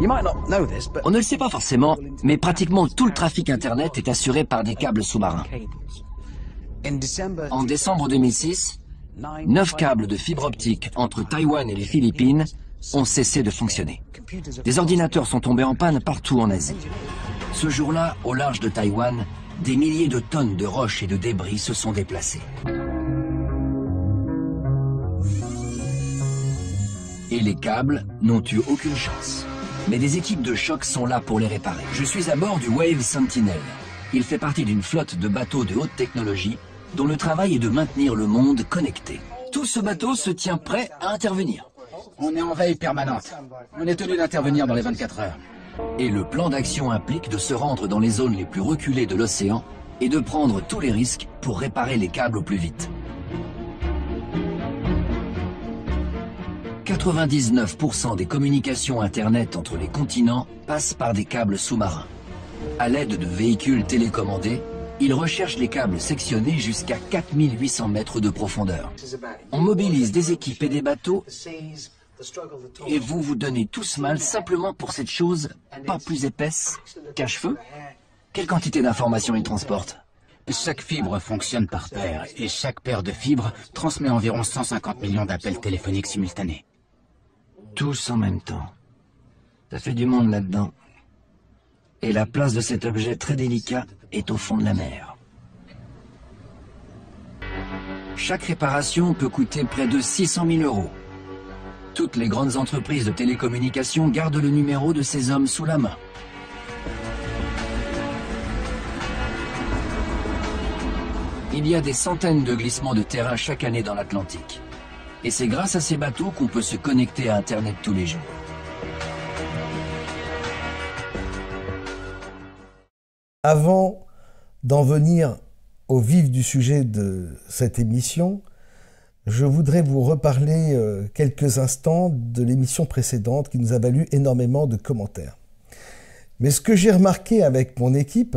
On ne le sait pas forcément, mais pratiquement tout le trafic Internet est assuré par des câbles sous-marins. En décembre 2006, 9 câbles de fibre optique entre Taïwan et les Philippines ont cessé de fonctionner. Des ordinateurs sont tombés en panne partout en Asie. Ce jour-là, au large de Taïwan, des milliers de tonnes de roches et de débris se sont déplacés. Et les câbles n'ont eu aucune chance. Mais des équipes de choc sont là pour les réparer. Je suis à bord du Wave Sentinel. Il fait partie d'une flotte de bateaux de haute technologie dont le travail est de maintenir le monde connecté. Tout ce bateau se tient prêt à intervenir. On est en veille permanente. On est tenu d'intervenir dans les 24 heures. Et le plan d'action implique de se rendre dans les zones les plus reculées de l'océan et de prendre tous les risques pour réparer les câbles au plus vite. 99% des communications Internet entre les continents passent par des câbles sous-marins. À l'aide de véhicules télécommandés, ils recherchent les câbles sectionnés jusqu'à 4800 mètres de profondeur. On mobilise des équipes et des bateaux et vous vous donnez tous mal simplement pour cette chose pas plus épaisse qu'un cheveu. Quelle quantité d'informations ils transportent? Chaque fibre fonctionne par paire et chaque paire de fibres transmet environ 150 millions d'appels téléphoniques simultanés. Tous en même temps. Ça fait du monde là-dedans. Et la place de cet objet très délicat est au fond de la mer. Chaque réparation peut coûter près de 600 000 €. Toutes les grandes entreprises de télécommunications gardent le numéro de ces hommes sous la main. Il y a des centaines de glissements de terrain chaque année dans l'Atlantique. Et c'est grâce à ces bateaux qu'on peut se connecter à Internet tous les jours. Avant d'en venir au vif du sujet de cette émission, je voudrais vous reparler quelques instants de l'émission précédente qui nous a valu énormément de commentaires. Mais ce que j'ai remarqué avec mon équipe,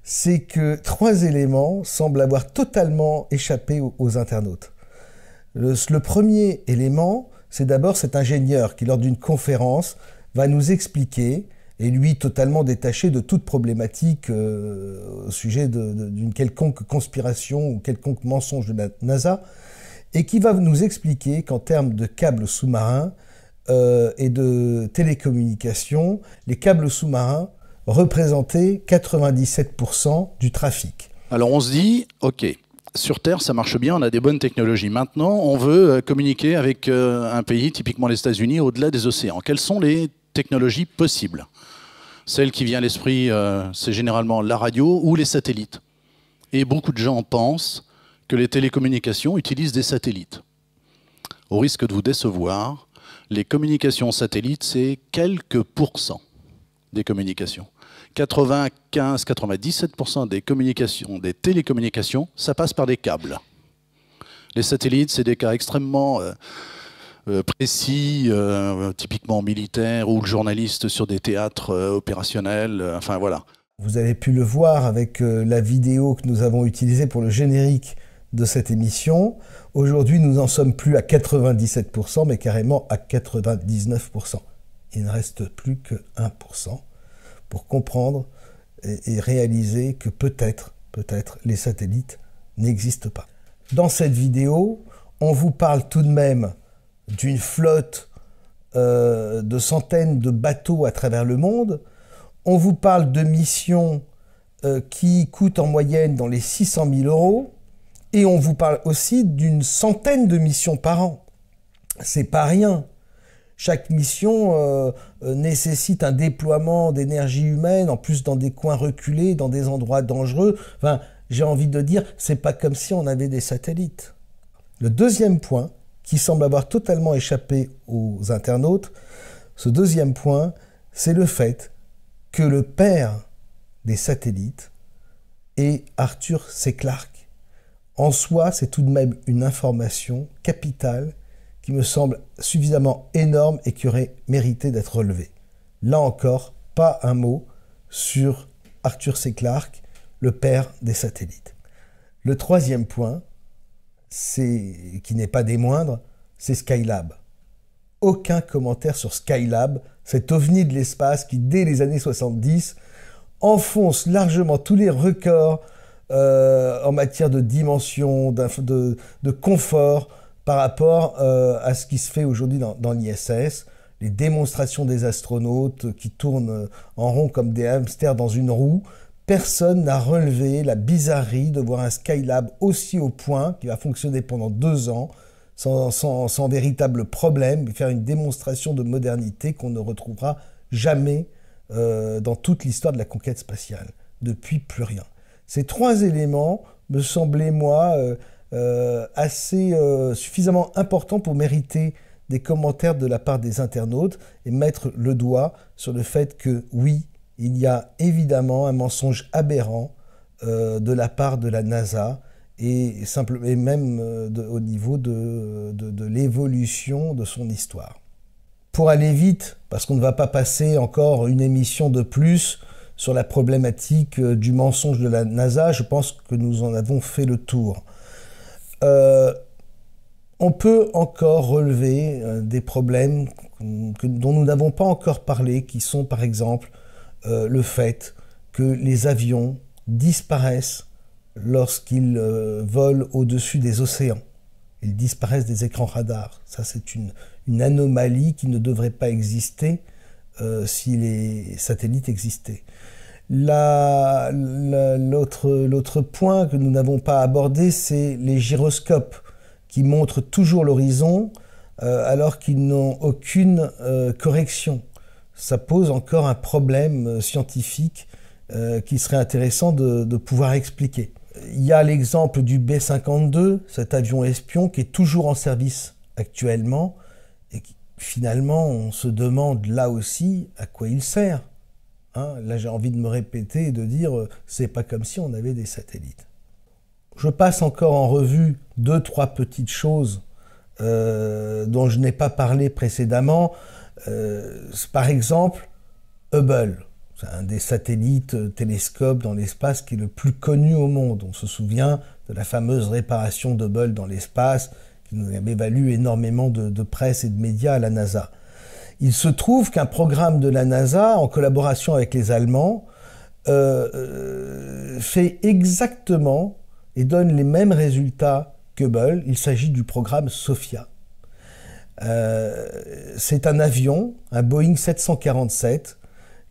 c'est que 3 éléments semblent avoir totalement échappé aux internautes. Le premier élément, c'est d'abord cet ingénieur qui, lors d'une conférence, va nous expliquer, et lui totalement détaché de toute problématique au sujet d'une quelconque conspiration ou quelconque mensonge de la NASA, et qui va nous expliquer qu'en termes de câbles sous-marins et de télécommunications, les câbles sous-marins représentaient 97% du trafic. Alors on se dit, ok, sur Terre ça marche bien, on a des bonnes technologies. Maintenant on veut communiquer avec un pays, typiquement les États-Unis, au-delà des océans. Quelles sont les technologies possibles? Celle qui vient à l'esprit, c'est généralement la radio ou les satellites. Et beaucoup de gens pensent que les télécommunications utilisent des satellites. Au risque de vous décevoir, les communications satellites, c'est quelques pourcents des communications. 95-97% des communications, des télécommunications, ça passe par des câbles. Les satellites, c'est des cas extrêmement précis, typiquement militaires, ou le journaliste sur des théâtres opérationnels, enfin voilà. Vous avez pu le voir avec la vidéo que nous avons utilisée pour le générique de cette émission. Aujourd'hui, nous n'en sommes plus à 97%, mais carrément à 99%. Il ne reste plus que 1% pour comprendre et réaliser que peut-être les satellites n'existent pas. Dans cette vidéo, on vous parle tout de même d'une flotte de centaines de bateaux à travers le monde. On vous parle de missions qui coûtent en moyenne dans les 600 000 €. Et on vous parle aussi d'une centaine de missions par an. C'est pas rien. Chaque mission nécessite un déploiement d'énergie humaine, en plus dans des coins reculés, dans des endroits dangereux. Enfin, j'ai envie de dire, c'est pas comme si on avait des satellites. Le deuxième point, qui semble avoir totalement échappé aux internautes, ce deuxième point, c'est le fait que le père des satellites est Arthur C. Clarke. En soi, c'est tout de même une information capitale qui me semble suffisamment énorme et qui aurait mérité d'être relevée. Là encore, pas un mot sur Arthur C. Clarke, le père des satellites. Le troisième point, qui n'est pas des moindres, c'est Skylab. Aucun commentaire sur Skylab, cet ovni de l'espace qui, dès les années 70, enfonce largement tous les records en matière de dimension, de confort par rapport à ce qui se fait aujourd'hui dans l'ISS. Les démonstrations des astronautes qui tournent en rond comme des hamsters dans une roue. Personne n'a relevé la bizarrerie de voir un Skylab aussi au point, qui va fonctionner pendant 2 ans, sans véritable problème, et faire une démonstration de modernité qu'on ne retrouvera jamais dans toute l'histoire de la conquête spatiale. Depuis, plus rien. Ces 3 éléments me semblaient, moi, assez suffisamment importants pour mériter des commentaires de la part des internautes et mettre le doigt sur le fait que, oui, il y a évidemment un mensonge aberrant de la part de la NASA et même au niveau de l'évolution de son histoire. Pour aller vite, parce qu'on ne va pas passer encore une émission de plus sur la problématique du mensonge de la NASA, je pense que nous en avons fait le tour. On peut encore relever des problèmes dont nous n'avons pas encore parlé, qui sont par exemple le fait que les avions disparaissent lorsqu'ils volent au-dessus des océans. Ils disparaissent des écrans radars. Ça, c'est une anomalie qui ne devrait pas exister si les satellites existaient. L'autre point que nous n'avons pas abordé, c'est les gyroscopes qui montrent toujours l'horizon alors qu'ils n'ont aucune correction. Ça pose encore un problème scientifique qui serait intéressant de pouvoir expliquer. Il y a l'exemple du B-52, cet avion espion qui est toujours en service actuellement et qui, finalement, on se demande là aussi à quoi il sert. Là, j'ai envie de me répéter et de dire c'est pas comme si on avait des satellites. Je passe encore en revue 2-3 petites choses dont je n'ai pas parlé précédemment. Par exemple, Hubble, c'est un des satellites télescopes dans l'espace qui est le plus connu au monde. On se souvient de la fameuse réparation d'Hubble dans l'espace qui nous avait valu énormément de presse et de médias à la NASA. Il se trouve qu'un programme de la NASA, en collaboration avec les Allemands, fait exactement et donne les mêmes résultats qu'Hubble. Il s'agit du programme SOFIA. C'est un avion, un Boeing 747,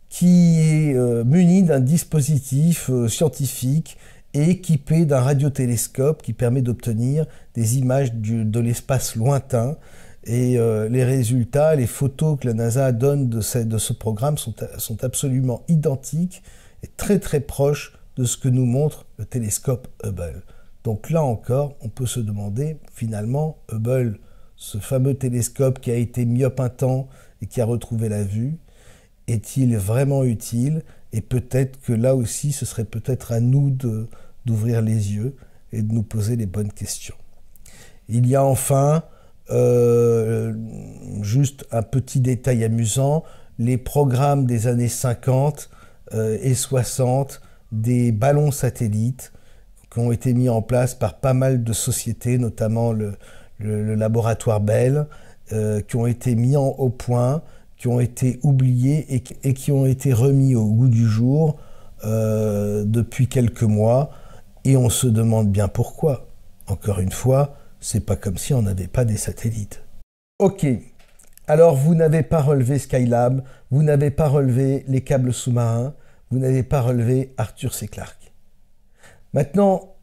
qui est muni d'un dispositif scientifique et équipé d'un radiotélescope qui permet d'obtenir des images de l'espace lointain. Et les résultats, les photos que la NASA donne de ce programme sont absolument identiques et très très proches de ce que nous montre le télescope Hubble. Donc là encore, on peut se demander, finalement, Hubble, ce fameux télescope qui a été myope un temps et qui a retrouvé la vue, est-il vraiment utile? Et peut-être que là aussi, ce serait peut-être à nous d'ouvrir les yeux et de nous poser les bonnes questions. Il y a enfin, juste un petit détail amusant, les programmes des années 50 et 60 des ballons satellites qui ont été mis en place par pas mal de sociétés, notamment le laboratoire Bell, qui ont été mis au point, qui ont été oubliés et qui ont été remis au goût du jour depuis quelques mois. Et on se demande bien pourquoi. Encore une fois, c'est pas comme si on n'avait pas des satellites. Ok, alors vous n'avez pas relevé Skylab, vous n'avez pas relevé les câbles sous-marins, vous n'avez pas relevé Arthur C. Clarke. Maintenant,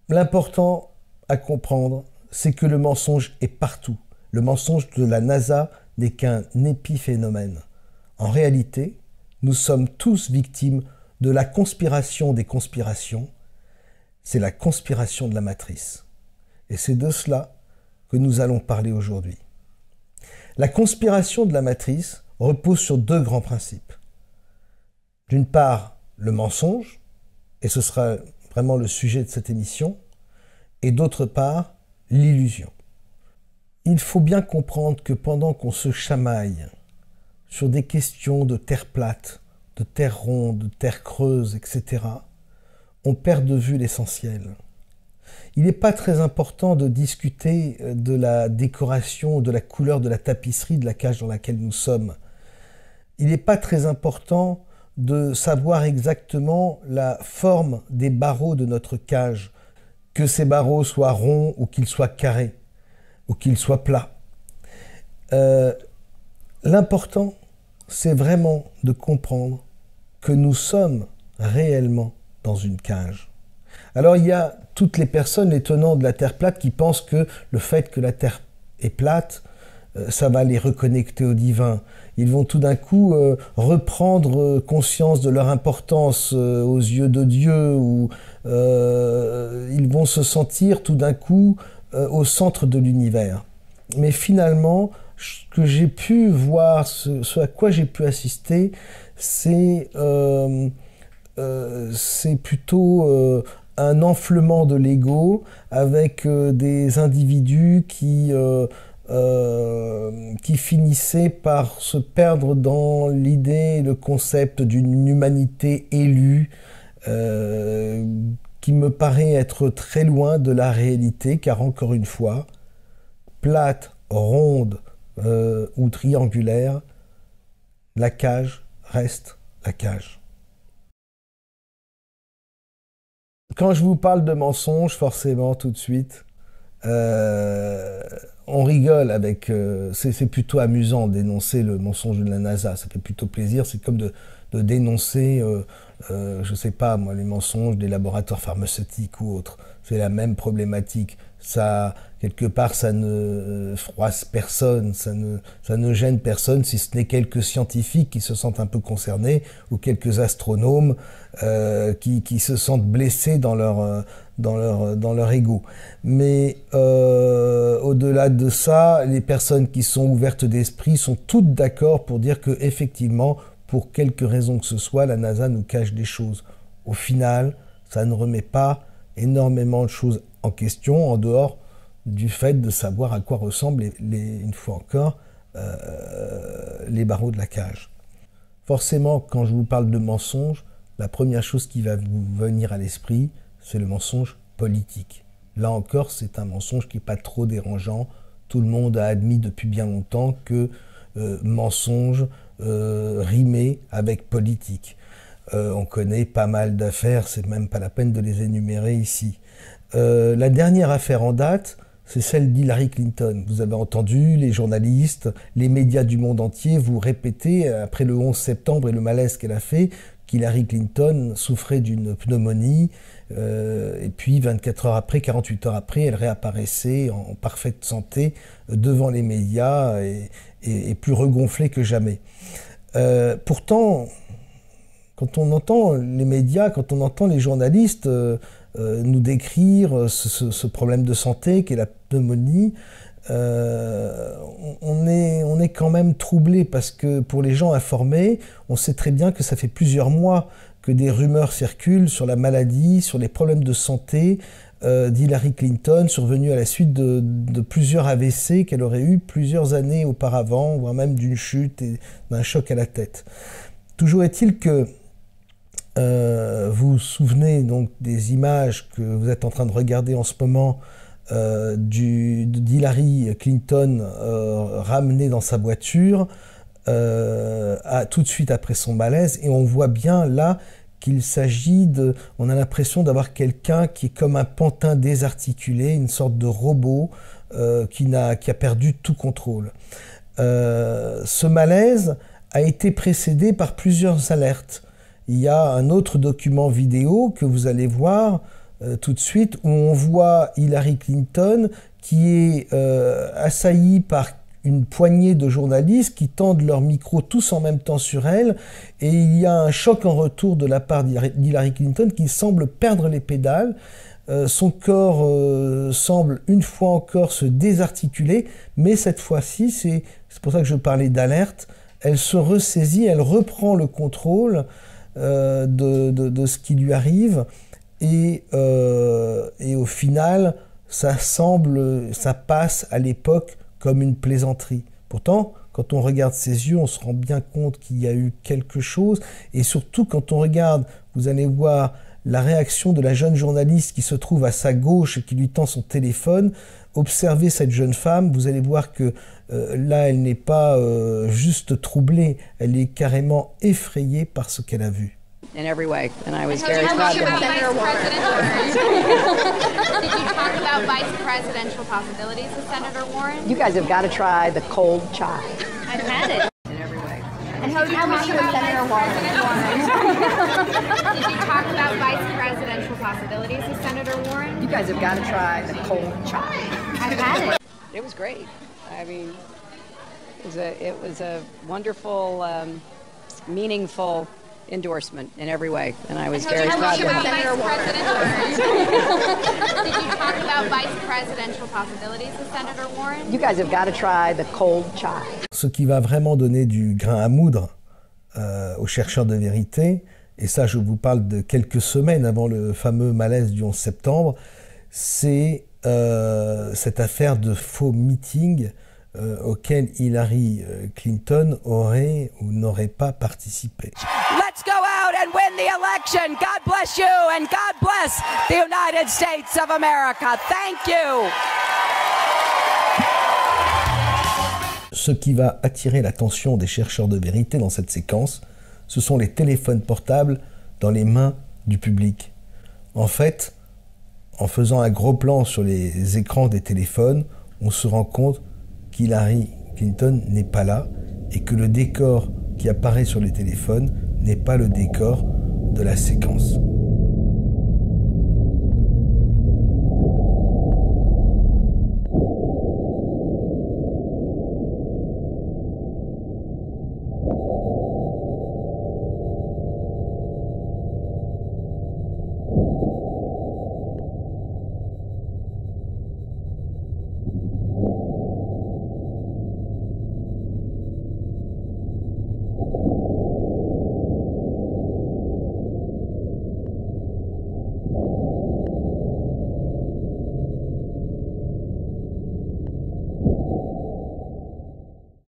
l'important à comprendre, c'est que le mensonge est partout. Le mensonge de la NASA n'est qu'un épiphénomène. En réalité, nous sommes tous victimes de la conspiration des conspirations. C'est la conspiration de la matrice. Et c'est de cela que nous allons parler aujourd'hui. La conspiration de la matrice repose sur 2 grands principes. D'une part, le mensonge, et ce sera vraiment le sujet de cette émission, et d'autre part, l'illusion. Il faut bien comprendre que pendant qu'on se chamaille sur des questions de terre plate, de terre ronde, de terre creuse, etc., on perd de vue l'essentiel. Il n'est pas très important de discuter de la décoration, de la couleur de la tapisserie de la cage dans laquelle nous sommes. il n'est pas très important de savoir exactement la forme des barreaux de notre cage, que ces barreaux soient ronds ou qu'ils soient carrés, ou qu'ils soient plats. L'important, c'est vraiment de comprendre que nous sommes réellement dans une cage. Alors il y a toutes les personnes, les tenants de la Terre plate, qui pensent que le fait que la Terre est plate, ça va les reconnecter au divin. Ils vont tout d'un coup reprendre conscience de leur importance aux yeux de Dieu, ou ils vont se sentir tout d'un coup au centre de l'univers. Mais finalement, ce que j'ai pu voir, ce à quoi j'ai pu assister, c'est plutôt un enflement de l'ego avec des individus qui finissaient par se perdre dans l'idée, le concept d'une humanité élue, qui me paraît être très loin de la réalité, car encore une fois, plate, ronde ou triangulaire, la cage reste la cage. Quand je vous parle de mensonges, forcément, tout de suite, on rigole avec... c'est plutôt amusant de dénoncer le mensonge de la NASA. Ça fait plutôt plaisir. C'est comme de dénoncer, je sais pas moi, les mensonges des laboratoires pharmaceutiques ou autres. C'est la même problématique. Ça, quelque part, ça ne froisse personne, ça ne gêne personne, si ce n'est quelques scientifiques qui se sentent un peu concernés, ou quelques astronomes qui se sentent blessés dans leur ego. Mais au-delà de ça, les personnes qui sont ouvertes d'esprit sont toutes d'accord pour dire que, effectivement, pour quelque raison que ce soit, la NASA nous cache des choses. Au final, ça ne remet pas énormément de choses en question, en dehors du fait de savoir à quoi ressemblent, une fois encore, les barreaux de la cage. Forcément, quand je vous parle de mensonge, la première chose qui va vous venir à l'esprit, c'est le mensonge politique. Là encore, c'est un mensonge qui n'est pas trop dérangeant. Tout le monde a admis depuis bien longtemps que mensonge rimait avec politique. On connaît pas mal d'affaires, c'est même pas la peine de les énumérer ici. La dernière affaire en date, c'est celle d'Hillary Clinton. Vous avez entendu les journalistes, les médias du monde entier vous répéter, après le 11 septembre et le malaise qu'elle a fait, qu'Hillary Clinton souffrait d'une pneumonie, et puis 24 heures après, 48 heures après, elle réapparaissait en parfaite santé devant les médias et plus regonflée que jamais. Pourtant, quand on entend les médias, quand on entend les journalistes nous décrire ce problème de santé qu'est la pneumonie, on est quand même troublé, parce que pour les gens informés, on sait très bien que ça fait plusieurs mois que des rumeurs circulent sur la maladie, sur les problèmes de santé d'Hillary Clinton, survenus à la suite de plusieurs AVC qu'elle aurait eu plusieurs années auparavant, voire même d'une chute et d'un choc à la tête. Toujours est-il que vous vous souvenez donc des images que vous êtes en train de regarder en ce moment d'Hillary Clinton ramenée dans sa voiture tout de suite après son malaise, et on voit bien là qu'il s'agit on a l'impression d'avoir quelqu'un qui est comme un pantin désarticulé, une sorte de robot qui a perdu tout contrôle. Ce malaise a été précédé par plusieurs alertes. Il y a un autre document vidéo que vous allez voir tout de suite, où on voit Hillary Clinton qui est assaillie par une poignée de journalistes qui tendent leur micro tous en même temps sur elle, et il y a un choc en retour de la part d'Hillary Clinton qui semble perdre les pédales. Son corps semble une fois encore se désarticuler, mais cette fois-ci, c'est pour ça que je parlais d'alerte, elle se ressaisit, elle reprend le contrôle de ce qui lui arrive, et au final, ça passe à l'époque comme une plaisanterie. Pourtant, quand on regarde ses yeux, on se rend bien compte qu'il y a eu quelque chose, et surtout quand on regarde, vous allez voir la réaction de la jeune journaliste qui se trouve à sa gauche et qui lui tend son téléphone. Observez cette jeune femme, vous allez voir que là, elle n'est pas juste troublée, elle est carrément effrayée par ce qu'elle a vu. In every way, and I was very proud of him. Did you talk about vice presidential possibilities with Senator Warren? You guys have got to try the cold chai. I've had it. In every way. And how did you talk about Senator Warren? Did you talk about vice presidential possibilities with Senator Warren? You guys have got to try the cold chai. I've had it. It was great. I mean, it was a wonderful, meaningful endorsement in every way, and I was very proud of him. Did you talk about vice presidential possibilities with Senator Warren? You guys have got to try the cold chai. Ce qui va vraiment donner du grain à moudre aux chercheurs de vérité, et ça je vous parle de quelques semaines avant le fameux malaise du 11 septembre, c'est cette affaire de faux meeting auquel Hillary Clinton aurait ou n'aurait pas participé. Let's go out and win the election. God bless you and God bless the United States of America. Thank you. Ce qui va attirer l'attention des chercheurs de vérité dans cette séquence, ce sont les téléphones portables dans les mains du public. En fait, en faisant un gros plan sur les écrans des téléphones, on se rend compte qu'Hillary Clinton n'est pas là et que le décor qui apparaît sur les téléphones n'est pas le décor de la séquence.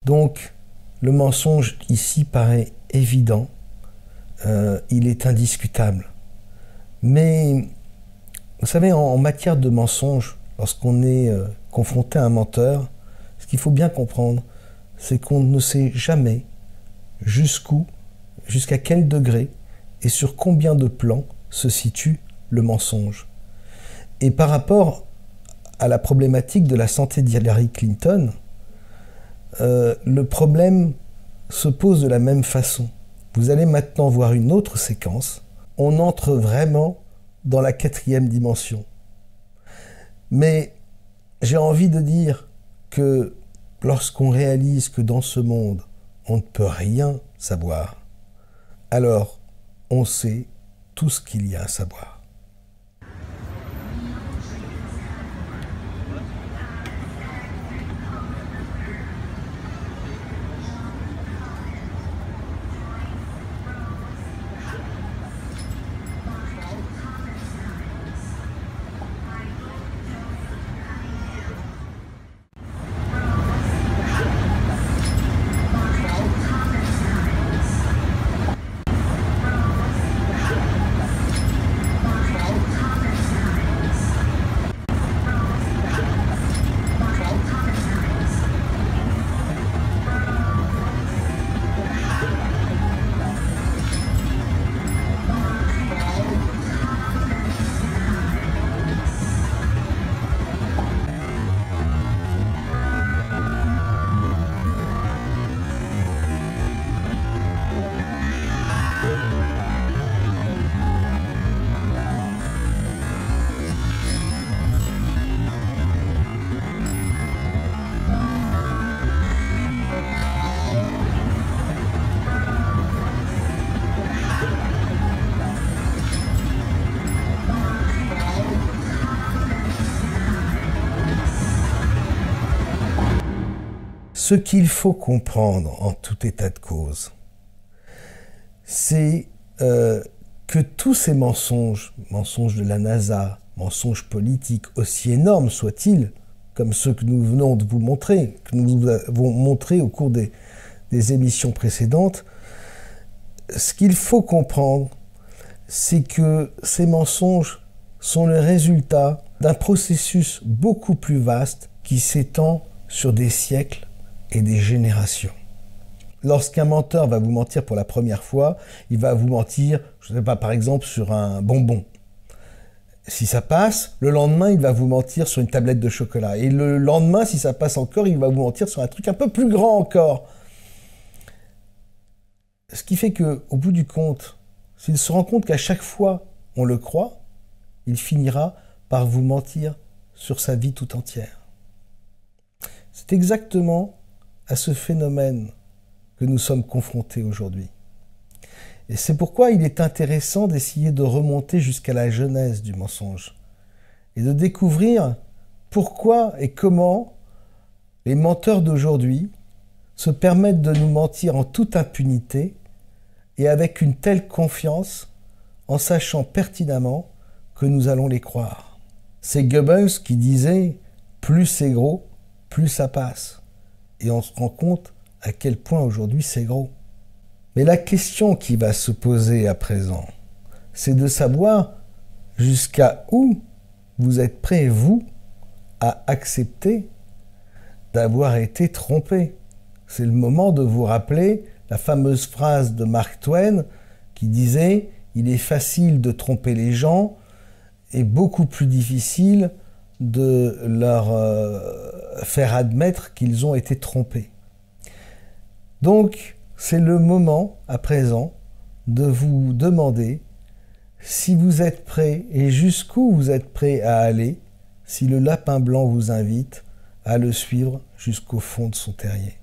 Donc, le mensonge ici paraît évident, il est indiscutable. Mais, vous savez, en matière de mensonge, lorsqu'on est confronté à un menteur, ce qu'il faut bien comprendre, c'est qu'on ne sait jamais jusqu'où, jusqu'à quel degré et sur combien de plans se situe le mensonge. Et par rapport à la problématique de la santé d'Hillary Clinton, le problème se pose de la même façon. Vous allez maintenant voir une autre séquence. On entre vraiment dans la 4e dimension. Mais j'ai envie de dire que lorsqu'on réalise que dans ce monde, on ne peut rien savoir, alors on sait tout ce qu'il y a à savoir. Ce qu'il faut comprendre en tout état de cause, c'est que tous ces mensonges, mensonges de la NASA, mensonges politiques, aussi énormes soient-ils, comme ceux que nous venons de vous montrer, que nous vous avons montrés au cours des émissions précédentes, ce qu'il faut comprendre, c'est que ces mensonges sont le résultat d'un processus beaucoup plus vaste qui s'étend sur des siècles et des générations. Lorsqu'un menteur va vous mentir pour la première fois, il va vous mentir, je ne sais pas, par exemple, sur un bonbon. Si ça passe, le lendemain, il va vous mentir sur une tablette de chocolat. Et le lendemain, si ça passe encore, il va vous mentir sur un truc un peu plus grand encore. Ce qui fait qu'au bout du compte, s'il se rend compte qu'à chaque fois on le croit, il finira par vous mentir sur sa vie tout entière. C'est exactement à ce phénomène que nous sommes confrontés aujourd'hui. Et c'est pourquoi il est intéressant d'essayer de remonter jusqu'à la genèse du mensonge et de découvrir pourquoi et comment les menteurs d'aujourd'hui se permettent de nous mentir en toute impunité et avec une telle confiance en sachant pertinemment que nous allons les croire. C'est Goebbels qui disait « plus c'est gros, plus ça passe ». Et on se rend compte à quel point aujourd'hui c'est gros. Mais la question qui va se poser à présent, c'est de savoir jusqu'à où vous êtes prêts, vous, à accepter d'avoir été trompé. C'est le moment de vous rappeler la fameuse phrase de Mark Twain qui disait « Il est facile de tromper les gens et beaucoup plus difficile de leur faire admettre qu'ils ont été trompés. » Donc, c'est le moment, à présent, de vous demander si vous êtes prêt et jusqu'où vous êtes prêt à aller si le lapin blanc vous invite à le suivre jusqu'au fond de son terrier.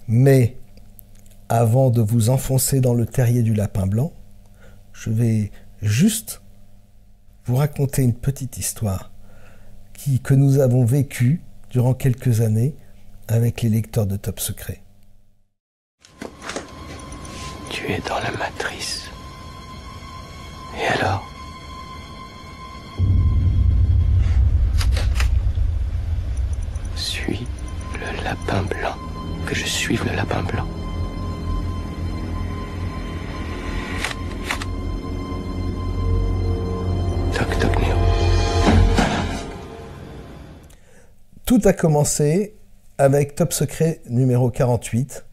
Mais, avant de vous enfoncer dans le terrier du lapin blanc, je vais juste vous raconter une petite histoire que nous avons vécue durant quelques années avec les lecteurs de Top Secret. Tu es dans la matrice. Et alors ? Suis le lapin blanc. Que je suive le lapin blanc. Toc toc Néo. Tout a commencé avec Top Secret numéro 48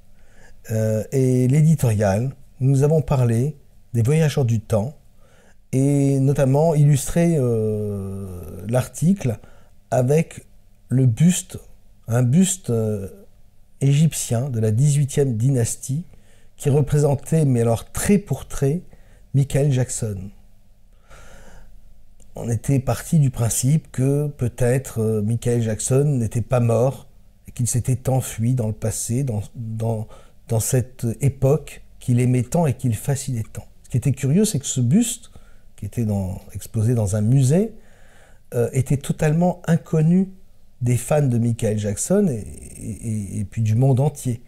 et l'éditorial. Nous avons parlé des voyageurs du temps et notamment illustré l'article avec le buste, un buste égyptien de la 18e dynastie qui représentait, mais alors trait pour trait, Michael Jackson. On était parti du principe que peut-être Michael Jackson n'était pas mort et qu'il s'était enfui dans le passé, dans cette époque qu'il aimait tant et qu'il fascinait tant. Ce qui était curieux, c'est que ce buste, qui était exposé dans un musée, était totalement inconnu des fans de Michael Jackson et puis du monde entier.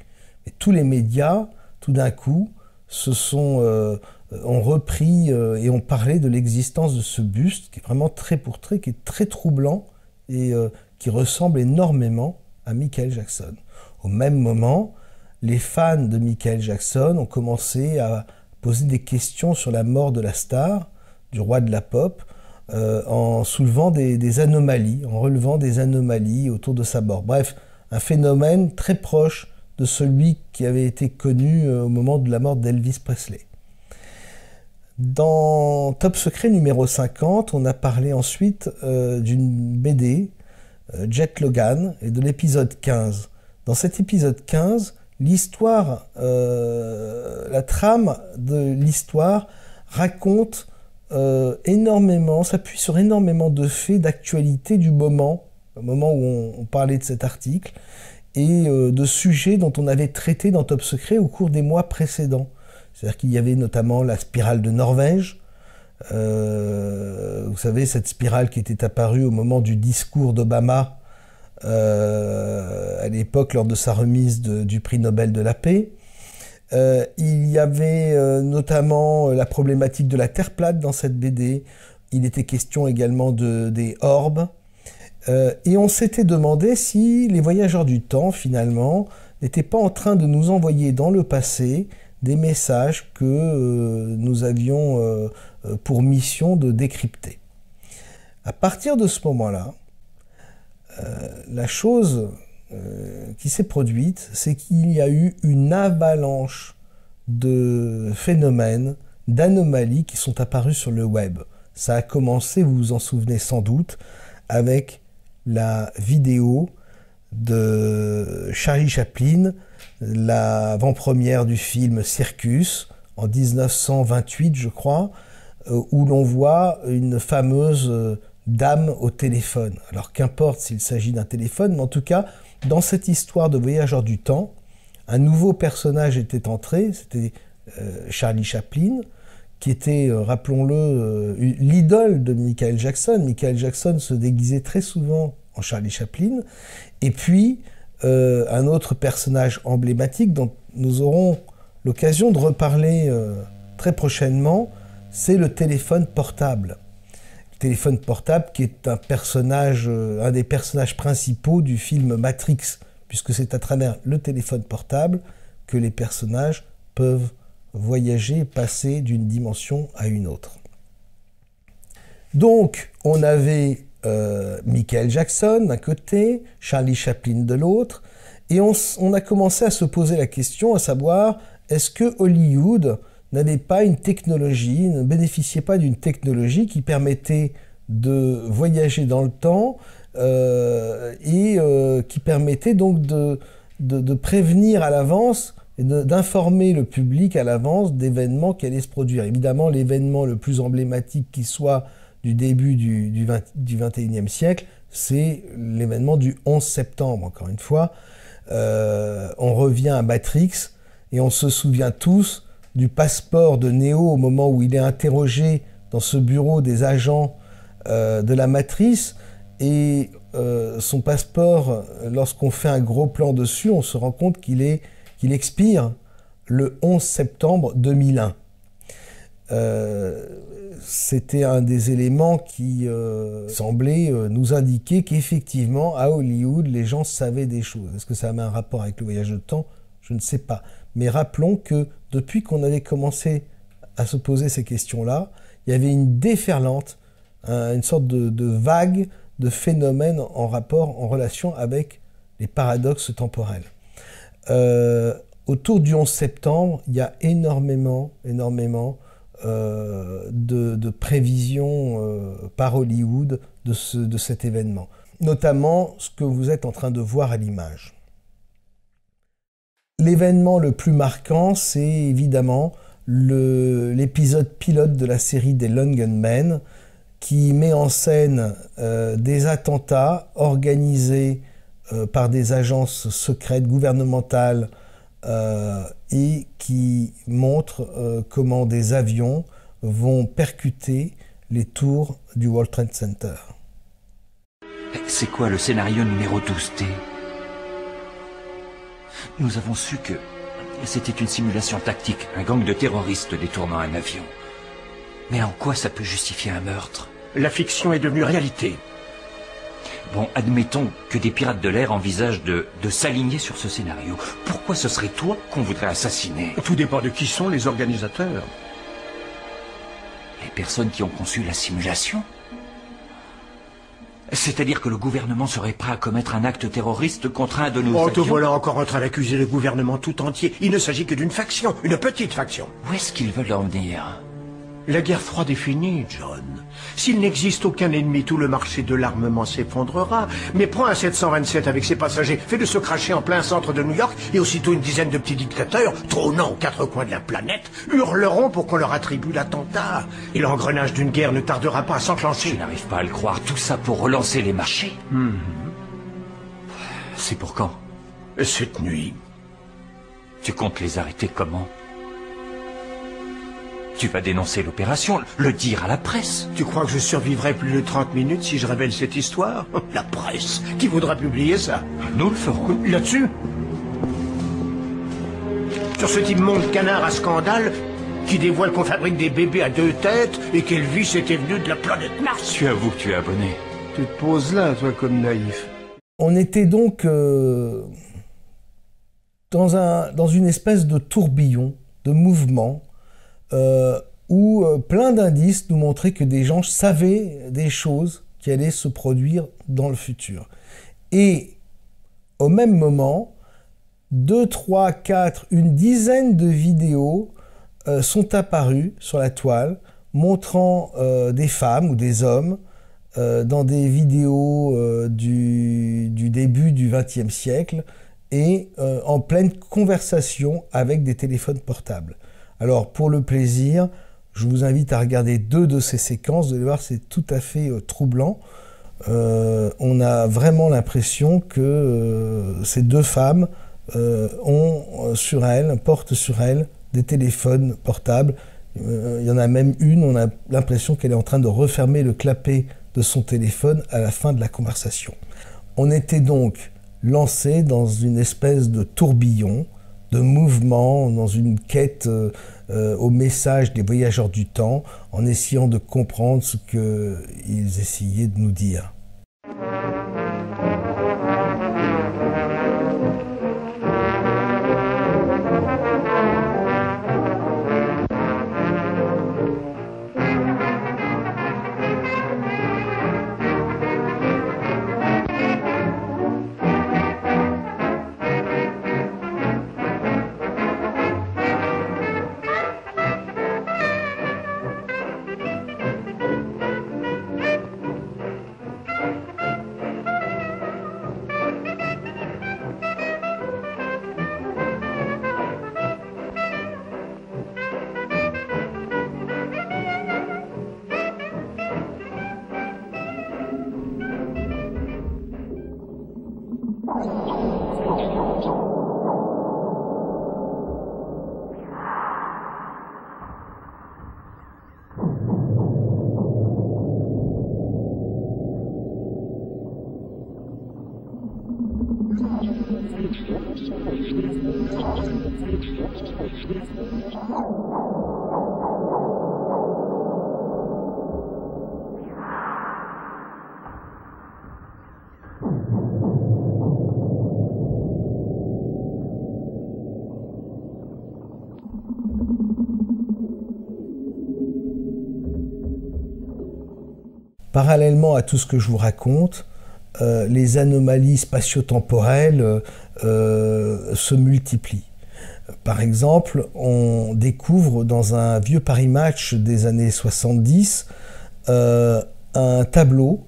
Et tous les médias, tout d'un coup, ont repris et ont parlé de l'existence de ce buste, qui est vraiment trait pour trait, qui est très troublant et qui ressemble énormément à Michael Jackson. Au même moment, les fans de Michael Jackson ont commencé à poser des questions sur la mort de la star, du roi de la pop, en soulevant des anomalies, en relevant des anomalies autour de sa mort. Bref, un phénomène très proche de celui qui avait été connu au moment de la mort d'Elvis Presley. Dans Top Secret numéro 50, on a parlé ensuite d'une BD, Jet Logan, et de l'épisode 15. Dans cet épisode 15, l'histoire, la trame de l'histoire raconte énormément, s'appuie sur énormément de faits d'actualité du moment, au moment où on parlait de cet article, et de sujets dont on avait traité dans Top Secret au cours des mois précédents. C'est-à-dire qu'il y avait notamment la spirale de Norvège, vous savez, cette spirale qui était apparue au moment du discours d'Obama à l'époque lors de sa remise du prix Nobel de la paix. Il y avait notamment la problématique de la Terre plate dans cette BD. Il était question également des orbes. Et on s'était demandé si les voyageurs du temps, finalement, n'étaient pas en train de nous envoyer dans le passé des messages que nous avions pour mission de décrypter. À partir de ce moment-là, la chose qui s'est produite, c'est qu'il y a eu une avalanche de phénomènes, d'anomalies qui sont apparus sur le web. Ça a commencé, vous vous en souvenez sans doute, avec la vidéo de Charlie Chaplin, l'avant-première du film Circus, en 1928 je crois, où l'on voit une fameuse dame au téléphone. Alors qu'importe s'il s'agit d'un téléphone, mais en tout cas, dans cette histoire de voyageurs du temps, un nouveau personnage était entré, c'était Charlie Chaplin, qui était, rappelons-le, l'idole de Michael Jackson. Michael Jackson se déguisait très souvent en Charlie Chaplin. Et puis, un autre personnage emblématique dont nous aurons l'occasion de reparler très prochainement, c'est le téléphone portable. Le téléphone portable qui est un personnage, un des personnages principaux du film Matrix, puisque c'est à travers le téléphone portable que les personnages peuvent voyager, passer d'une dimension à une autre. Donc, on avait Michael Jackson d'un côté, Charlie Chaplin de l'autre, et on a commencé à se poser la question, à savoir, est-ce que Hollywood n'avait pas une technologie, ne bénéficiait pas d'une technologie qui permettait de voyager dans le temps et qui permettait donc de prévenir à l'avance et d'informer le public à l'avance d'événements qui allaient se produire. Évidemment, l'événement le plus emblématique qui soit du début du XXIe siècle, c'est l'événement du 11 septembre, encore une fois. On revient à Matrix et on se souvient tous du passeport de Neo au moment où il est interrogé dans ce bureau des agents de la Matrice, et son passeport, lorsqu'on fait un gros plan dessus, on se rend compte qu'il expire le 11 septembre 2001. C'était un des éléments qui semblait nous indiquer qu'effectivement, à Hollywood, les gens savaient des choses. Est-ce que ça a un rapport avec le voyage de temps? Je ne sais pas. Mais rappelons que depuis qu'on avait commencé à se poser ces questions-là, il y avait une déferlante, une sorte de vague de phénomènes en relation avec les paradoxes temporels. Autour du 11 septembre, il y a énormément de prévisions par Hollywood de cet événement. Notamment ce que vous êtes en train de voir à l'image. L'événement le plus marquant, c'est évidemment l'épisode pilote de la série des Lone Gunmen, qui met en scène des attentats organisés par des agences secrètes gouvernementales et qui montre comment des avions vont percuter les tours du World Trade Center. C'est quoi le scénario numéro 12T? Nous avons su que c'était une simulation tactique, un gang de terroristes détournant un avion. Mais en quoi ça peut justifier un meurtre? La fiction est devenue réalité. Bon, admettons que des pirates de l'air envisagent de s'aligner sur ce scénario. Pourquoi ce serait toi qu'on voudrait assassiner? Tout dépend de qui sont les organisateurs. Les personnes qui ont conçu la simulation? C'est-à-dire que le gouvernement serait prêt à commettre un acte terroriste contre un de nos avions? Te voilà encore en train d'accuser le gouvernement tout entier. Il ne s'agit que d'une faction, une petite faction. Où est-ce qu'ils veulent en venir? La guerre froide est finie, John. S'il n'existe aucun ennemi, tout le marché de l'armement s'effondrera. Mais prends un 727 avec ses passagers, fais-le se cracher en plein centre de New York, et aussitôt une dizaine de petits dictateurs, trônant aux quatre coins de la planète, hurleront pour qu'on leur attribue l'attentat. Et l'engrenage d'une guerre ne tardera pas à s'enclencher. Je n'arrive pas à le croire. Tout ça pour relancer les marchés. C'est pour quand? Cette nuit. Tu comptes les arrêter comment? Tu vas dénoncer l'opération, le dire à la presse. Tu crois que je survivrai plus de 30 minutes si je révèle cette histoire? La presse, qui voudra publier ça? Nous le ferons. Là-dessus? Sur cet immonde canard à scandale qui dévoile qu'on fabrique des bébés à deux têtes et qu'Elvis était venu de la planète Mars. Tu avoues que tu es abonné. Tu te poses là, toi, comme naïf. On était donc dans une espèce de tourbillon de mouvements, où plein d'indices nous montraient que des gens savaient des choses qui allaient se produire dans le futur. Et au même moment, 2, 3, 4, une dizaine de vidéos sont apparues sur la toile, montrant des femmes ou des hommes dans des vidéos du début du XXe siècle et en pleine conversation avec des téléphones portables. Alors pour le plaisir, je vous invite à regarder 2 de ces séquences, vous allez voir, c'est tout à fait troublant. On a vraiment l'impression que ces 2 femmes portent sur elles des téléphones portables. Il y en a même une, on a l'impression qu'elle est en train de refermer le clapet de son téléphone à la fin de la conversation. On était donc lancé dans une espèce de tourbillon, de mouvement, dans une quête au message des voyageurs du temps, en essayant de comprendre ce qu'ils essayaient de nous dire. Parallèlement à tout ce que je vous raconte, les anomalies spatio-temporelles se multiplient. Par exemple, on découvre dans un vieux Paris Match des années 70 un tableau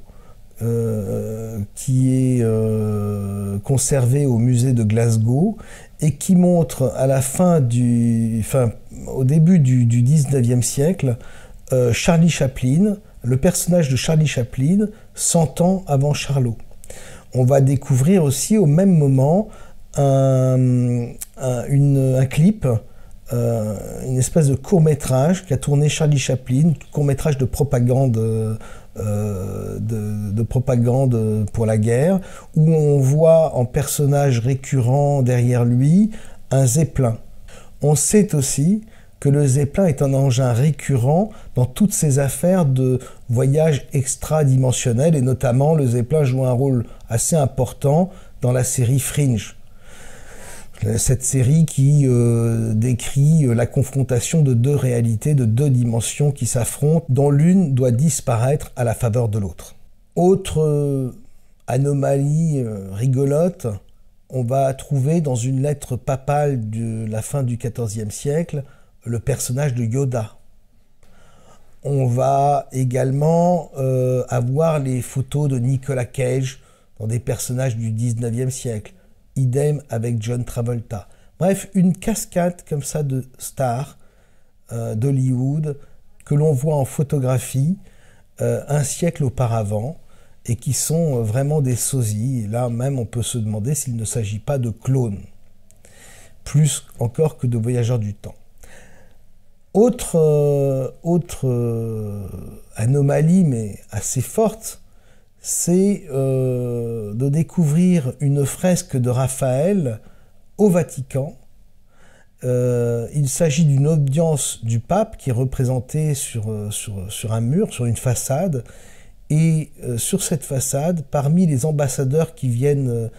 qui est conservé au musée de Glasgow et qui montre à la au début du 19e siècle Charlie Chaplin, le personnage de Charlie Chaplin 100 ans avant Charlot. On va découvrir aussi au même moment un clip, une espèce de court-métrage qu'a tourné Charlie Chaplin, court-métrage de propagande, de propagande pour la guerre, où on voit en personnage récurrent derrière lui un zeppelin. On sait aussi que le zeppelin est un engin récurrent dans toutes ces affaires de voyages extradimensionnels, et notamment le zeppelin joue un rôle assez important dans la série Fringe. Cette série qui décrit la confrontation de 2 réalités, de 2 dimensions qui s'affrontent, dont l'une doit disparaître à la faveur de l'autre. Autre anomalie rigolote, on va trouver dans une lettre papale de la fin du XIVe siècle le personnage de Yoda. On va également avoir les photos de Nicolas Cage dans des personnages du XIXe siècle. Idem avec John Travolta. Bref, une cascade comme ça de stars d'Hollywood que l'on voit en photographie un siècle auparavant et qui sont vraiment des sosies. Et là même, on peut se demander s'il ne s'agit pas de clones, plus encore que de voyageurs du temps. Autre anomalie, mais assez forte, c'est de découvrir une fresque de Raphaël au Vatican. Il s'agit d'une audience du pape qui est représentée sur un mur, sur une façade. Et sur cette façade, parmi les ambassadeurs qui viennent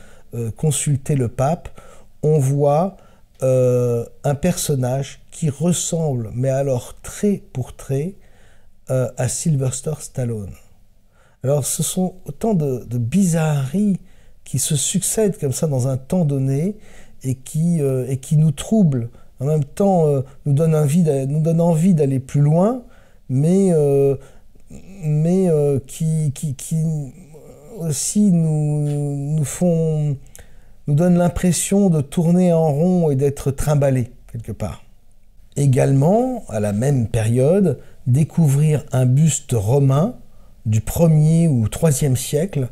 consulter le pape, on voit un personnage qui ressemble, mais alors trait pour trait, à Sylvester Stallone. Alors ce sont autant de bizarreries qui se succèdent comme ça dans un temps donné et qui nous troublent. En même temps, nous donnent envie d'aller plus loin, mais qui aussi nous donnent l'impression de tourner en rond et d'être trimballés quelque part. Également, à la même période, découvrir un buste romain du 1er ou 3e siècle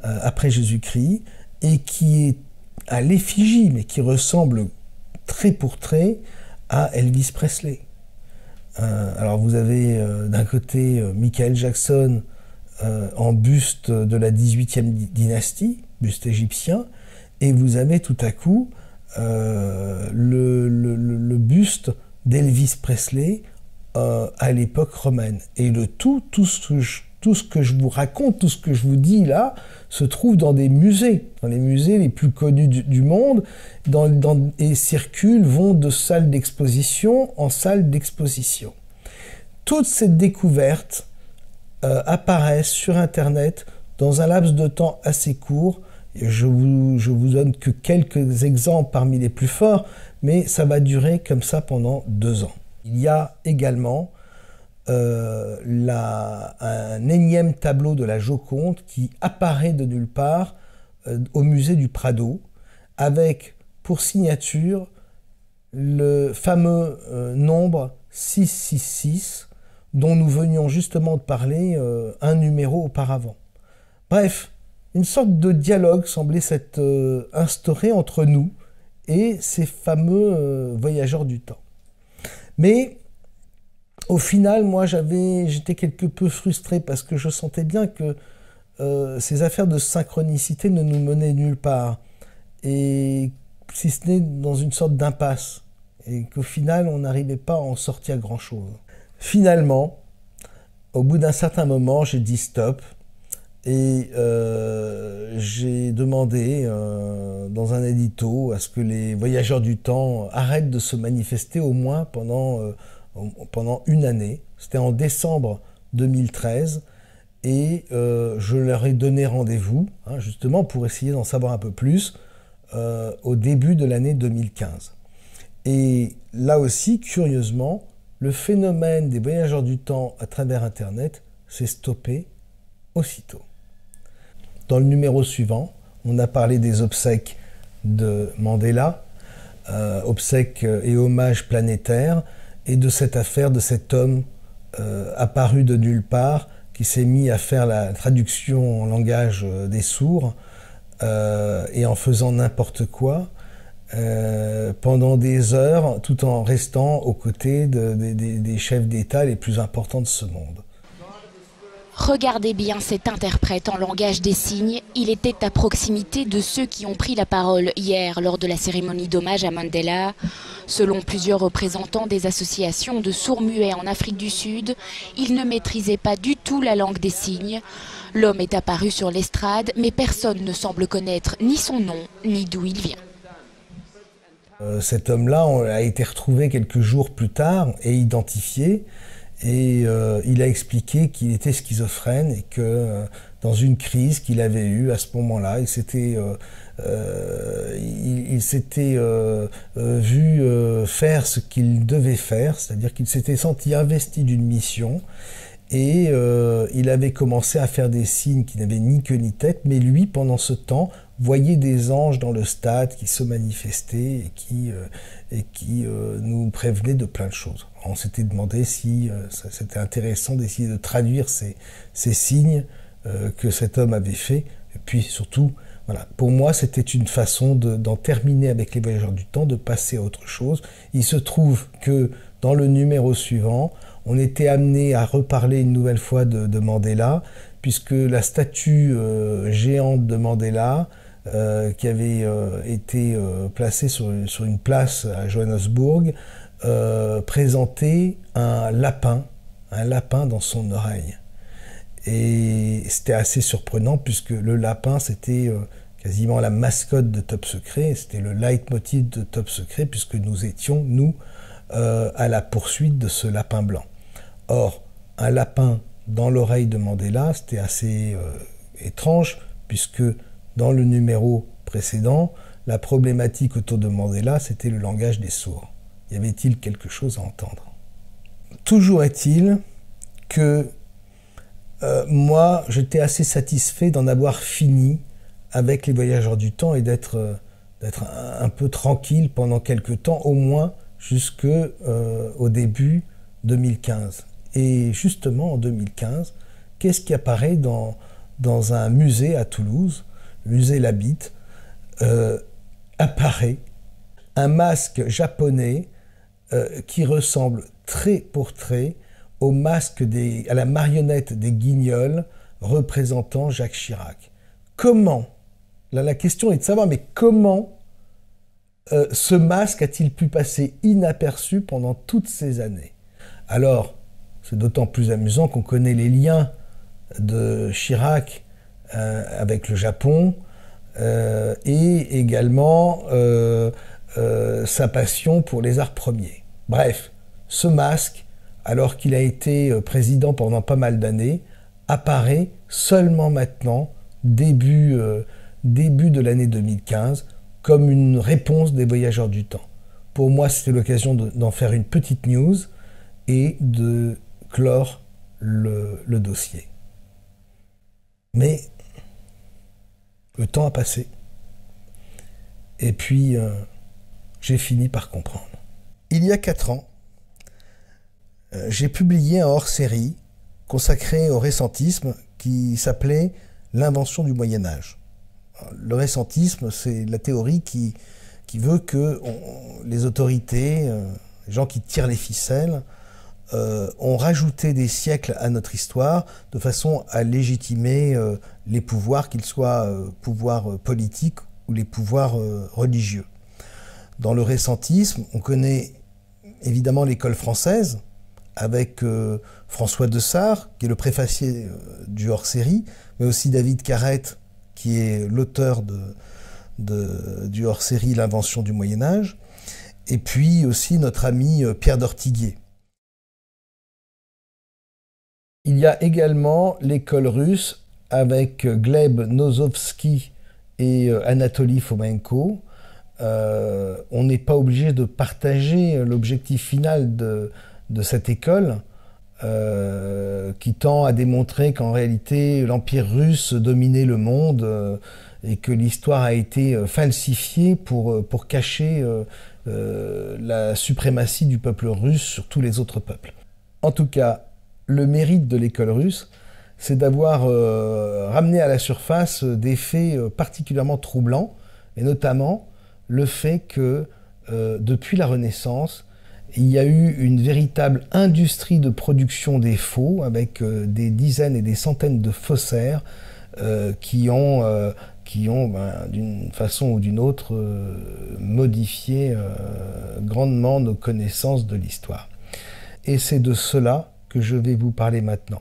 après Jésus-Christ et qui est à l'effigie, mais qui ressemble trait pour trait à Elvis Presley. Alors vous avez d'un côté Michael Jackson en buste de la 18e dynastie, buste égyptien, et vous avez tout à coup le buste d'Elvis Presley à l'époque romaine. Et tout ce que je vous raconte, tout ce que je vous dis là, se trouve dans des musées, dans les musées les plus connus du monde, et circulent, vont de salle d'exposition en salle d'exposition. Toutes ces découvertes apparaissent sur Internet dans un laps de temps assez court. Je vous donne que quelques exemples parmi les plus forts, mais ça va durer comme ça pendant 2 ans. Il y a également un énième tableau de la Joconde qui apparaît de nulle part au musée du Prado, avec pour signature le fameux nombre 666 dont nous venions justement de parler un numéro auparavant. Bref, une sorte de dialogue semblait s'être instauré entre nous et ces fameux voyageurs du temps. Mais au final, moi, j'étais quelque peu frustré parce que je sentais bien que ces affaires de synchronicité ne nous menaient nulle part, et si ce n'est dans une sorte d'impasse, et qu'au final, on n'arrivait pas à en sortir grand-chose. Finalement, au bout d'un certain moment, j'ai dit stop, et j'ai demandé dans un édito à ce que les voyageurs du temps arrêtent de se manifester au moins pendant 1 année. C'était en décembre 2013 et je leur ai donné rendez-vous, justement pour essayer d'en savoir un peu plus, au début de l'année 2015. Et là aussi, curieusement, le phénomène des voyageurs du temps à travers Internet s'est stoppé aussitôt. Dans le numéro suivant, on a parlé des obsèques de Mandela, obsèques et hommages planétaires, et de cette affaire de cet homme apparu de nulle part, qui s'est mis à faire la traduction en langage des sourds, et en faisant n'importe quoi, pendant des heures, tout en restant aux côtés des chefs d'État les plus importants de ce monde. Regardez bien cet interprète en langage des signes. Il était à proximité de ceux qui ont pris la parole hier lors de la cérémonie d'hommage à Mandela. Selon plusieurs représentants des associations de sourds-muets en Afrique du Sud, il ne maîtrisait pas du tout la langue des signes. L'homme est apparu sur l'estrade, mais personne ne semble connaître ni son nom, ni d'où il vient. Cet homme-là a été retrouvé quelques jours plus tard et identifié. Et il a expliqué qu'il était schizophrène et que dans une crise qu'il avait eue à ce moment-là, il s'était vu faire ce qu'il devait faire, c'est-à-dire qu'il s'était senti investi d'une mission et il avait commencé à faire des signes qui n'avaient ni queue ni tête, mais lui, pendant ce temps, voyait des anges dans le stade qui se manifestaient et qui nous prévenaient de plein de choses. On s'était demandé si c'était intéressant d'essayer de traduire ces signes que cet homme avait fait. Et puis surtout, voilà, pour moi, c'était une façon d'en terminer avec les voyageurs du temps, de passer à autre chose. Il se trouve que dans le numéro suivant, on était amené à reparler une nouvelle fois de Mandela, puisque la statue géante de Mandela, qui avait été placée sur une place à Johannesburg, présentait un lapin dans son oreille. Et c'était assez surprenant puisque le lapin, c'était quasiment la mascotte de Top Secret, c'était le leitmotiv de Top Secret, puisque nous étions, nous, à la poursuite de ce lapin blanc. Or, un lapin dans l'oreille de Mandela, c'était assez étrange, puisque dans le numéro précédent, la problématique autour de Mandela, c'était le langage des sourds. Y avait-il quelque chose à entendre? Toujours est-il que moi, j'étais assez satisfait d'en avoir fini avec les Voyageurs du Temps et d'être un peu tranquille pendant quelques temps, au moins jusqu'au début 2015. Et justement, en 2015, qu'est-ce qui apparaît dans un musée à Toulouse, le musée Labitte, apparaît un masque japonais qui ressemble trait pour trait au masque à la marionnette des Guignols représentant Jacques Chirac. Comment, là la question est de savoir, mais comment ce masque a-t-il pu passer inaperçu pendant toutes ces années? Alors, c'est d'autant plus amusant qu'on connaît les liens de Chirac avec le Japon et également sa passion pour les arts premiers. Bref, ce masque, alors qu'il a été président pendant pas mal d'années, apparaît seulement maintenant, début de l'année 2015, comme une réponse des Voyageurs du Temps. Pour moi, c'était l'occasion d'en faire une petite news et de clore le dossier. Mais le temps a passé. Et puis, j'ai fini par comprendre. Il y a 4 ans, j'ai publié un hors-série consacré au récentisme qui s'appelait « L'invention du Moyen-Âge ». Le récentisme, c'est la théorie qui veut que les autorités, les gens qui tirent les ficelles, ont rajouté des siècles à notre histoire de façon à légitimer les pouvoirs, qu'ils soient pouvoirs politiques ou les pouvoirs religieux. Dans le récentisme, on connaît évidemment l'école française, avec François de Sart, qui est le préfacier du hors-série, mais aussi David Carrette, qui est l'auteur du hors-série L'invention du Moyen-Âge, et puis aussi notre ami Pierre d'Ortiguier. Il y a également l'école russe avec Gleb Nosovsky et Anatoly Fomenko. On n'est pas obligé de partager l'objectif final de cette école qui tend à démontrer qu'en réalité l'Empire russe dominait le monde et que l'histoire a été falsifiée pour cacher la suprématie du peuple russe sur tous les autres peuples. En tout cas, le mérite de l'école russe, c'est d'avoir ramené à la surface des faits particulièrement troublants, et notamment le fait que depuis la Renaissance, il y a eu une véritable industrie de production des faux, avec des dizaines et des centaines de faussaires qui ont d'une façon ou d'une autre, modifié grandement nos connaissances de l'histoire. Et c'est de cela que je vais vous parler maintenant.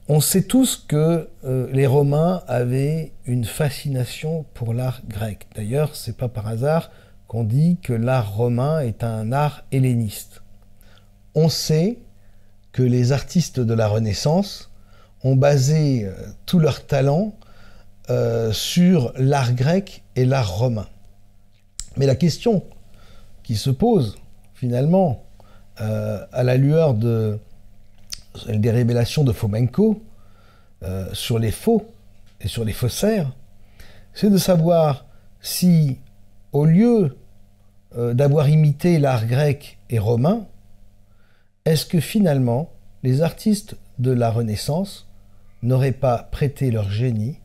On sait tous que les Romains avaient une fascination pour l'art grec. D'ailleurs, c'est pas par hasard qu'on dit que l'art romain est un art helléniste. On sait que les artistes de la Renaissance ont basé tout leur talent sur l'art grec et l'art romain. Mais la question qui se pose, finalement, à la lueur des révélations de Fomenko sur les faux et sur les faussaires, c'est de savoir si, au lieu d'avoir imité l'art grec et romain, est-ce que finalement les artistes de la Renaissance n'auraient pas prêté leur génie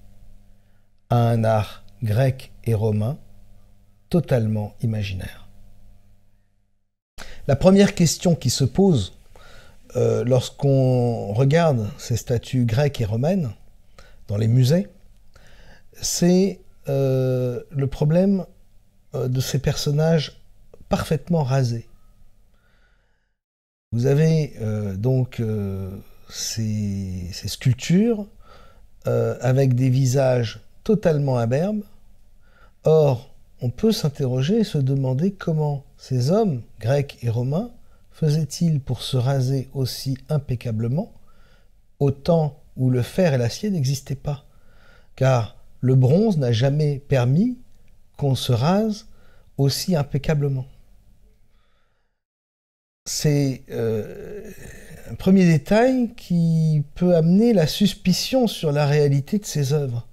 à un art grec et romain totalement imaginaire? La première question qui se pose lorsqu'on regarde ces statues grecques et romaines dans les musées, c'est le problème de ces personnages parfaitement rasés. Vous avez donc ces sculptures avec des visages totalement imberbe. Or, on peut s'interroger et se demander comment ces hommes, grecs et romains, faisaient-ils pour se raser aussi impeccablement au temps où le fer et l'acier n'existaient pas? Car le bronze n'a jamais permis qu'on se rase aussi impeccablement. C'est un premier détail qui peut amener la suspicion sur la réalité de ces œuvres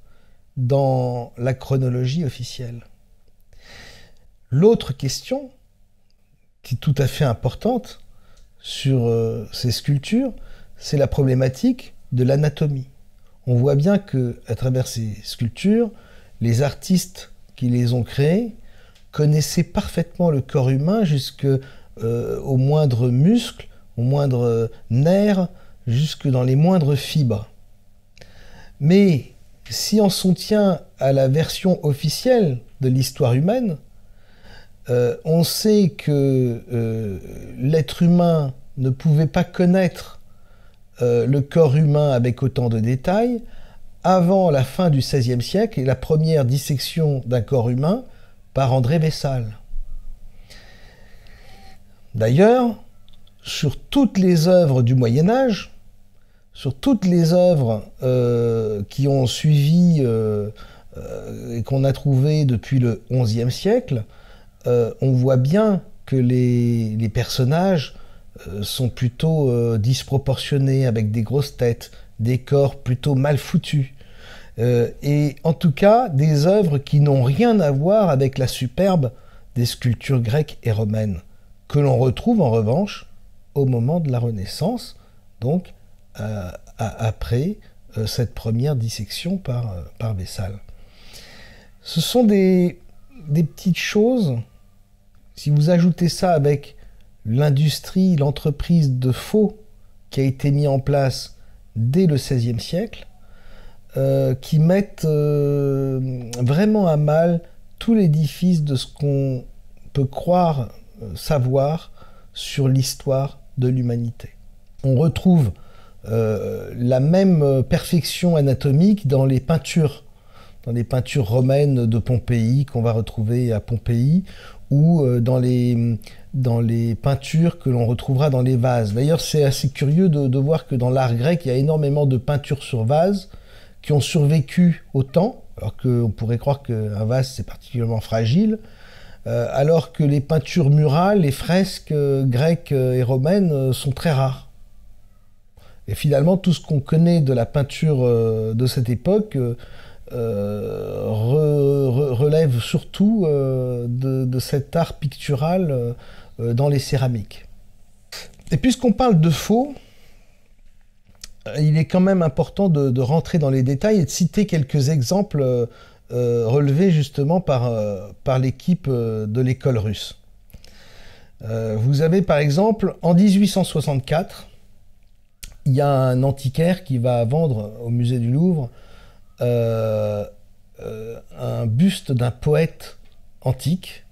dans la chronologie officielle. L'autre question, qui est tout à fait importante sur ces sculptures, c'est la problématique de l'anatomie. On voit bien qu'à travers ces sculptures, les artistes qui les ont créées connaissaient parfaitement le corps humain au moindre muscle, au moindre nerf, jusque dans les moindres fibres. Mais si on s'en tient à la version officielle de l'histoire humaine, on sait que l'être humain ne pouvait pas connaître le corps humain avec autant de détails avant la fin du XVIe siècle et la première dissection d'un corps humain par André Vessal. D'ailleurs, sur toutes les œuvres du Moyen-Âge, sur toutes les œuvres qui ont suivi et qu'on a trouvées depuis le XIe siècle, on voit bien que les personnages sont plutôt disproportionnés, avec des grosses têtes, des corps plutôt mal foutus. Et en tout cas, des œuvres qui n'ont rien à voir avec la superbe des sculptures grecques et romaines, que l'on retrouve en revanche au moment de la Renaissance, donc après cette première dissection par Vessal. Ce sont des petites choses. Si vous ajoutez ça avec l'industrie, l'entreprise de faux qui a été mise en place dès le XVIe siècle, qui mettent vraiment à mal tout l'édifice de ce qu'on peut croire savoir sur l'histoire de l'humanité. On retrouve la même perfection anatomique dans les peintures romaines de Pompéi qu'on va retrouver à Pompéi, ou dans les peintures que l'on retrouvera dans les vases. D'ailleurs, c'est assez curieux de voir que dans l'art grec, il y a énormément de peintures sur vases qui ont survécu au temps, alors qu'on pourrait croire qu'un vase, c'est particulièrement fragile, alors que les peintures murales, les fresques grecques et romaines sont très rares. Et finalement, tout ce qu'on connaît de la peinture de cette époque relève surtout de cet art pictural dans les céramiques. Et puisqu'on parle de faux, il est quand même important de rentrer dans les détails et de citer quelques exemples relevés justement par l'équipe de l'école russe. Vous avez par exemple, en 1864, il y a un antiquaire qui va vendre au musée du Louvre un buste d'un poète antique,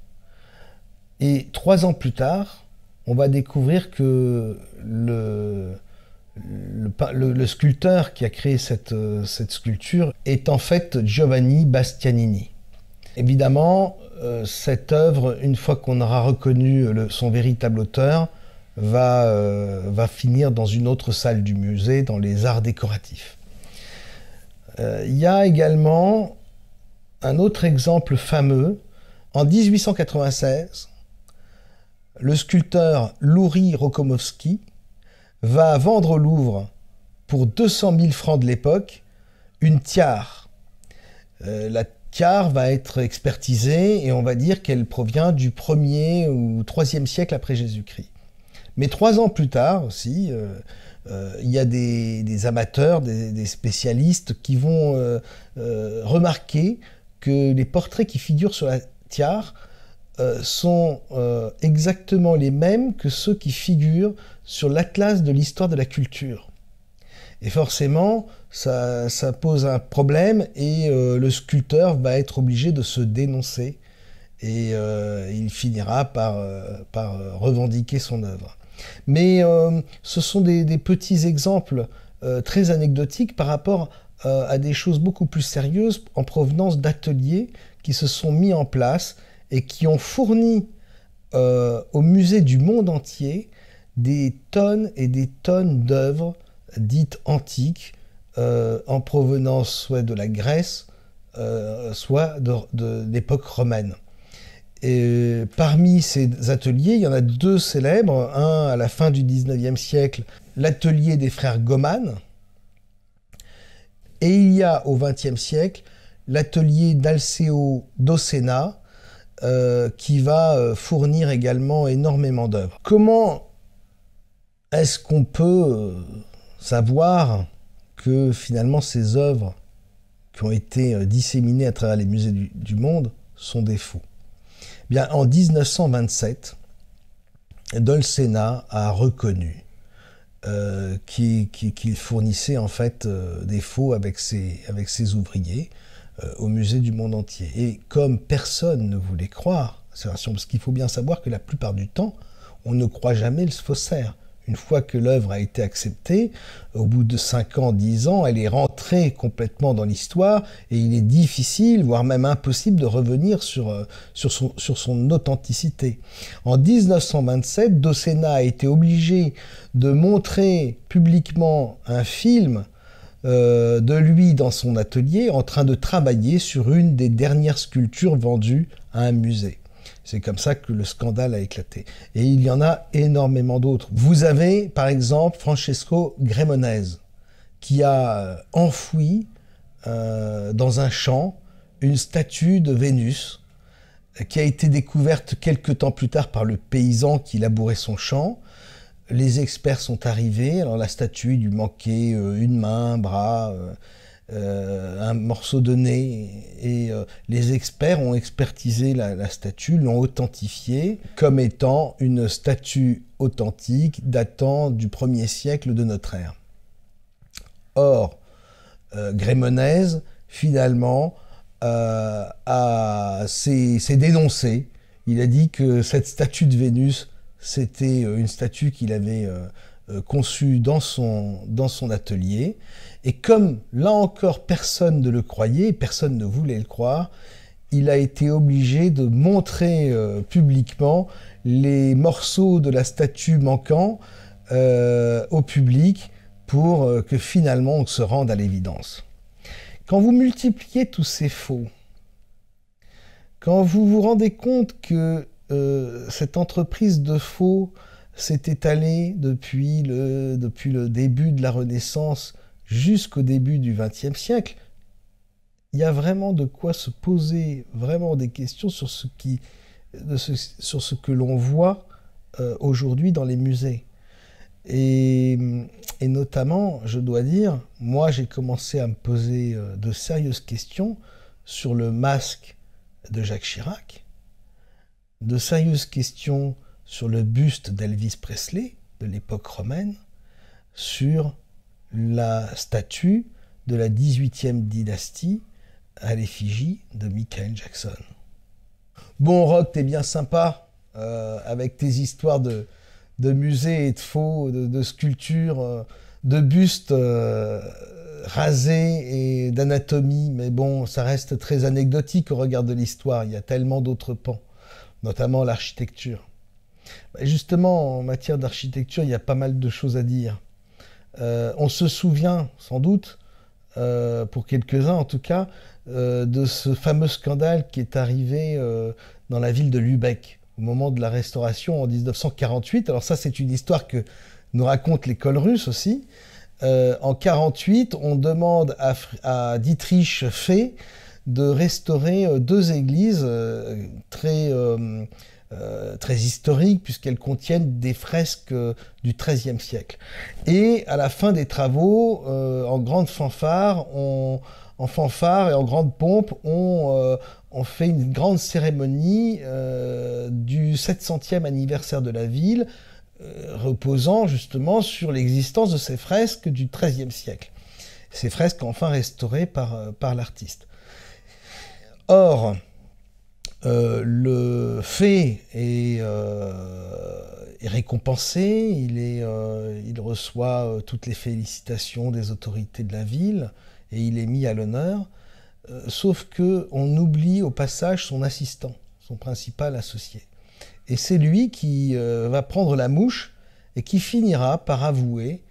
et 3 ans plus tard, on va découvrir que le sculpteur qui a créé cette sculpture est en fait Giovanni Bastianini. Évidemment, cette œuvre, une fois qu'on aura reconnu son véritable auteur, va finir dans une autre salle du musée, dans les arts décoratifs. Il y a également un autre exemple fameux. En 1896, le sculpteur Louri Rokomovski va vendre au Louvre, pour 200 000 francs de l'époque, une tiare. La tiare va être expertisée et on va dire qu'elle provient du 1er ou 3e siècle après Jésus-Christ. Mais 3 ans plus tard aussi, il y a des amateurs, des spécialistes qui vont remarquer que les portraits qui figurent sur la tiare sont exactement les mêmes que ceux qui figurent sur l'Atlas de l'histoire de la culture. Et forcément, ça pose un problème et le sculpteur va être obligé de se dénoncer et il finira par revendiquer son œuvre. Mais ce sont des petits exemples très anecdotiques par rapport à des choses beaucoup plus sérieuses en provenance d'ateliers qui se sont mis en place et qui ont fourni au musée du monde entier des tonnes et des tonnes d'œuvres dites antiques en provenance soit de la Grèce, soit de l'époque romaine. Et parmi ces ateliers, il y en a deux célèbres, un à la fin du 19e siècle, l'atelier des frères Goman, et il y a au XXe siècle l'atelier d'Alceo Docena, qui va fournir également énormément d'œuvres. Comment est-ce qu'on peut savoir que finalement ces œuvres qui ont été disséminées à travers les musées du monde sont des faux? Bien, en 1927, Dolcena a reconnu qu'il fournissait en fait des faux avec ses ouvriers au musée du monde entier. Et comme personne ne voulait croire, parce qu'il faut bien savoir que la plupart du temps, on ne croit jamais le faussaire. Une fois que l'œuvre a été acceptée, au bout de 5 ans, 10 ans, elle est rentrée complètement dans l'histoire et il est difficile, voire même impossible, de revenir sur son authenticité. En 1927, Docena a été obligé de montrer publiquement un film de lui dans son atelier en train de travailler sur une des dernières sculptures vendues à un musée. C'est comme ça que le scandale a éclaté. Et il y en a énormément d'autres. Vous avez, par exemple, Francesco Cremonese, qui a enfoui dans un champ une statue de Vénus, qui a été découverte quelque temps plus tard par le paysan qui labourait son champ. Les experts sont arrivés. Alors la statue lui manquait une main, un bras, un morceau de nez, et les experts ont expertisé la statue, l'ont authentifiée comme étant une statue authentique datant du 1er siècle de notre ère. Or, Cremonese, finalement, s'est dénoncé. Il a dit que cette statue de Vénus, c'était une statue qu'il avait conçue dans son atelier. Et comme, là encore, personne ne le croyait, personne ne voulait le croire, il a été obligé de montrer publiquement les morceaux de la statue manquants au public pour que finalement on se rende à l'évidence. Quand vous multipliez tous ces faux, quand vous vous rendez compte que cette entreprise de faux s'est étalée depuis le début de la Renaissance jusqu'au début du XXe siècle, il y a vraiment de quoi se poser vraiment des questions sur ce que l'on voit aujourd'hui dans les musées. Et notamment, je dois dire, moi j'ai commencé à me poser de sérieuses questions sur le masque de Jacques Chirac, de sérieuses questions sur le buste d'Elvis Presley de l'époque romaine, sur la statue de la 18e dynastie à l'effigie de Michael Jackson. Bon, Rock, t'es bien sympa avec tes histoires de musées et de faux, de sculptures, de bustes rasés et d'anatomie, mais bon, ça reste très anecdotique au regard de l'histoire. Il y a tellement d'autres pans, notamment l'architecture. Justement, en matière d'architecture, il y a pas mal de choses à dire. On se souvient, sans doute, pour quelques-uns en tout cas, de ce fameux scandale qui est arrivé dans la ville de Lübeck, au moment de la Restauration en 1948. Alors ça, c'est une histoire que nous raconte l'école russe aussi. En 1948, on demande à Dietrich Fee de restaurer deux églises très historiques, puisqu'elles contiennent des fresques du XIIIe siècle. Et à la fin des travaux, en grande fanfare, en fanfare et en grande pompe, on fait une grande cérémonie du 700e anniversaire de la ville, reposant justement sur l'existence de ces fresques du XIIIe siècle. Ces fresques enfin restaurées par l'artiste. Or, le fait est récompensé, il reçoit toutes les félicitations des autorités de la ville, et il est mis à l'honneur, sauf qu'on oublie au passage son assistant, son principal associé. Et c'est lui qui va prendre la mouche et qui finira par avouer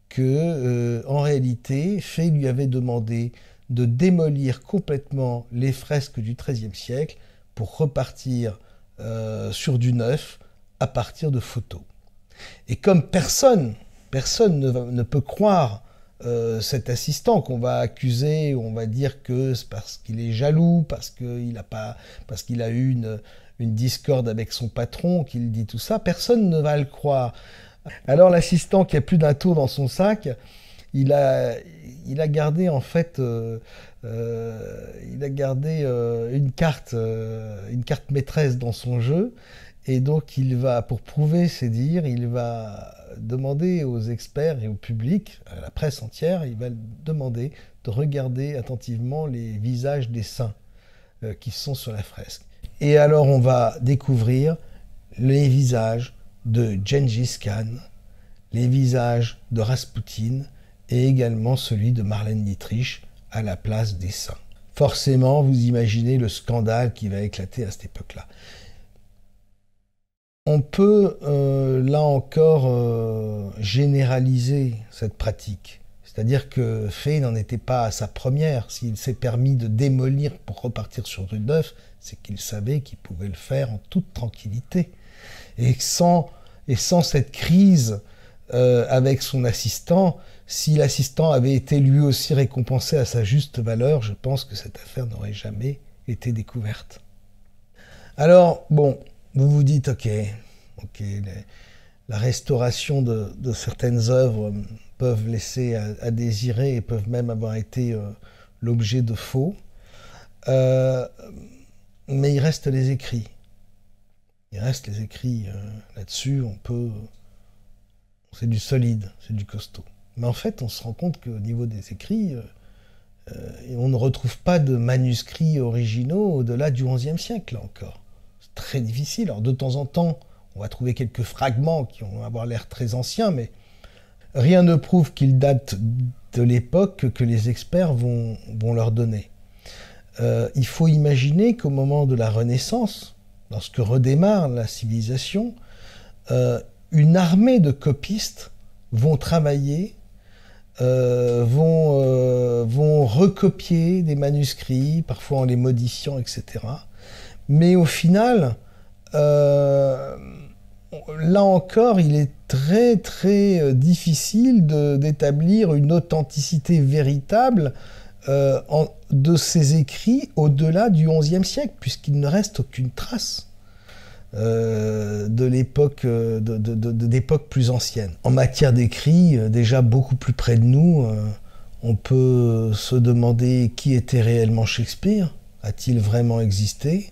que, en réalité, Fay lui avait demandé de démolir complètement les fresques du XIIIe siècle pour repartir sur du neuf à partir de photos. Et comme personne ne peut croire cet assistant qu'on va accuser, on va dire que c'est parce qu'il est jaloux, parce qu'il a eu une discorde avec son patron, qu'il dit tout ça, personne ne va le croire. Alors l'assistant qui a plus d'un tour dans son sac, il a gardé en fait une carte maîtresse dans son jeu, et donc il va, pour prouver ses dires, il va demander aux experts et au public, à la presse entière, il va demander de regarder attentivement les visages des saints qui sont sur la fresque. Et alors on va découvrir les visages de Gengis Khan, les visages de Raspoutine et également celui de Marlène Dietrich à la place des saints. Forcément, vous imaginez le scandale qui va éclater à cette époque-là. On peut, là encore, généraliser cette pratique. C'est-à-dire que Fay n'en était pas à sa première. S'il s'est permis de démolir pour repartir sur du neuf, c'est qu'il savait qu'il pouvait le faire en toute tranquillité. Et sans cette crise avec son assistant, si l'assistant avait été lui aussi récompensé à sa juste valeur, je pense que cette affaire n'aurait jamais été découverte. Alors, bon, vous vous dites, ok, la restauration de certaines œuvres peuvent laisser à désirer et peuvent même avoir été l'objet de faux, mais il reste les écrits. Il reste les écrits là-dessus, c'est du solide, c'est du costaud. Mais en fait, on se rend compte qu'au niveau des écrits, on ne retrouve pas de manuscrits originaux au-delà du XIe siècle, là encore. C'est très difficile. Alors, de temps en temps, on va trouver quelques fragments qui vont avoir l'air très anciens, mais rien ne prouve qu'ils datent de l'époque que les experts vont leur donner. Il faut imaginer qu'au moment de la Renaissance, lorsque redémarre la civilisation, une armée de copistes vont travailler, vont recopier des manuscrits, parfois en les modifiant, etc. Mais au final, là encore, il est très très difficile d'établir une authenticité véritable de ces écrits au-delà du XIe siècle, puisqu'il ne reste aucune trace de l'époque, d'époques plus anciennes. En matière d'écrits, déjà beaucoup plus près de nous, on peut se demander qui était réellement Shakespeare. A-t-il vraiment existé?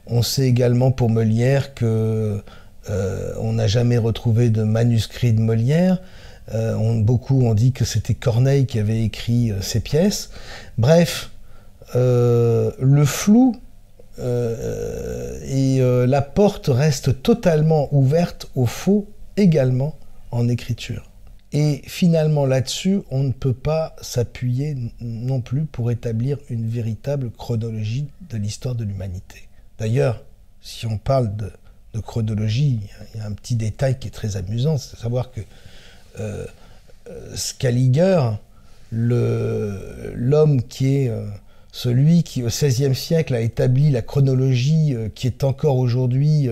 On sait également pour Molière que on n'a jamais retrouvé de manuscrit de Molière. Beaucoup ont dit que c'était Corneille qui avait écrit ces pièces. Bref, le flou et la porte reste totalement ouverte au faux également en écriture. Et finalement là-dessus, on ne peut pas s'appuyer non plus pour établir une véritable chronologie de l'histoire de l'humanité. D'ailleurs, si on parle de chronologie, il y a un petit détail qui est très amusant, c'est de savoir que Scaliger, l'homme qui est celui qui au XVIe siècle a établi la chronologie qui est encore aujourd'hui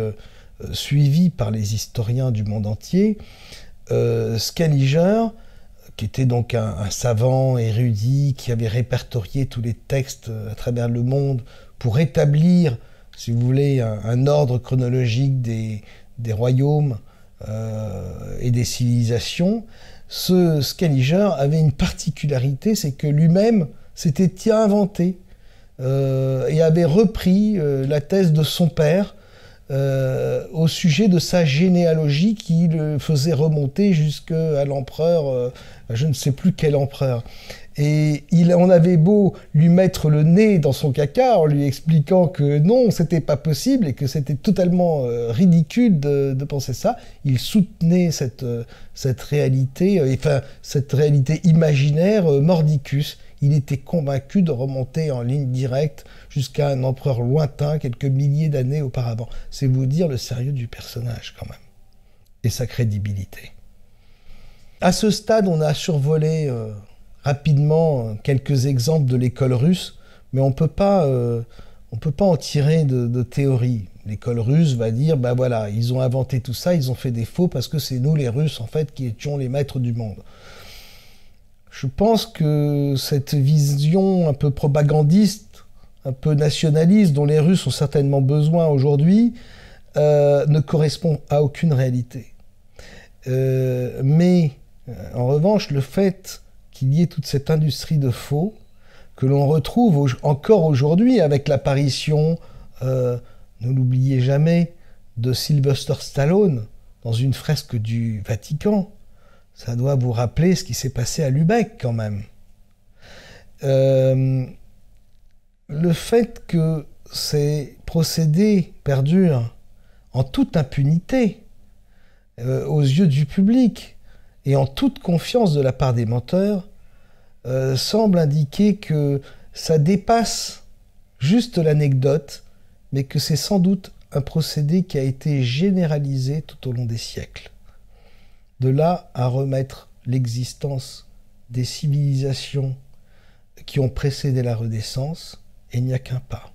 suivie par les historiens du monde entier, Scaliger, qui était donc un savant érudit qui avait répertorié tous les textes à travers le monde pour établir, si vous voulez, un ordre chronologique des royaumes et des civilisations, ce Scaliger avait une particularité, c'est que lui-même s'était inventé et avait repris la thèse de son père au sujet de sa généalogie qui le faisait remonter jusqu'à l'empereur, je ne sais plus quel empereur. Et on avait beau lui mettre le nez dans son caca en lui expliquant que non, c'était pas possible et que c'était totalement ridicule de penser ça, il soutenait cette réalité, cette réalité imaginaire mordicus. Il était convaincu de remonter en ligne directe jusqu'à un empereur lointain quelques milliers d'années auparavant. C'est vous dire le sérieux du personnage quand même, et sa crédibilité. À ce stade, on a survolé rapidement quelques exemples de l'école russe, mais on peut pas en tirer de théorie. L'école russe va dire, ben voilà, ils ont inventé tout ça, ils ont fait des faux parce que c'est nous les Russes en fait qui étions les maîtres du monde. Je pense que cette vision un peu propagandiste, un peu nationaliste, dont les Russes ont certainement besoin aujourd'hui, ne correspond à aucune réalité. Mais en revanche, le fait qu'il y ait toute cette industrie de faux, que l'on retrouve encore aujourd'hui avec l'apparition, ne l'oubliez jamais, de Sylvester Stallone dans une fresque du Vatican. Ça doit vous rappeler ce qui s'est passé à Lübeck quand même. Le fait que ces procédés perdurent en toute impunité aux yeux du public et en toute confiance de la part des menteurs semble indiquer que ça dépasse juste l'anecdote, mais que c'est sans doute un procédé qui a été généralisé tout au long des siècles. De là à remettre l'existence des civilisations qui ont précédé la Renaissance, il n'y a qu'un pas.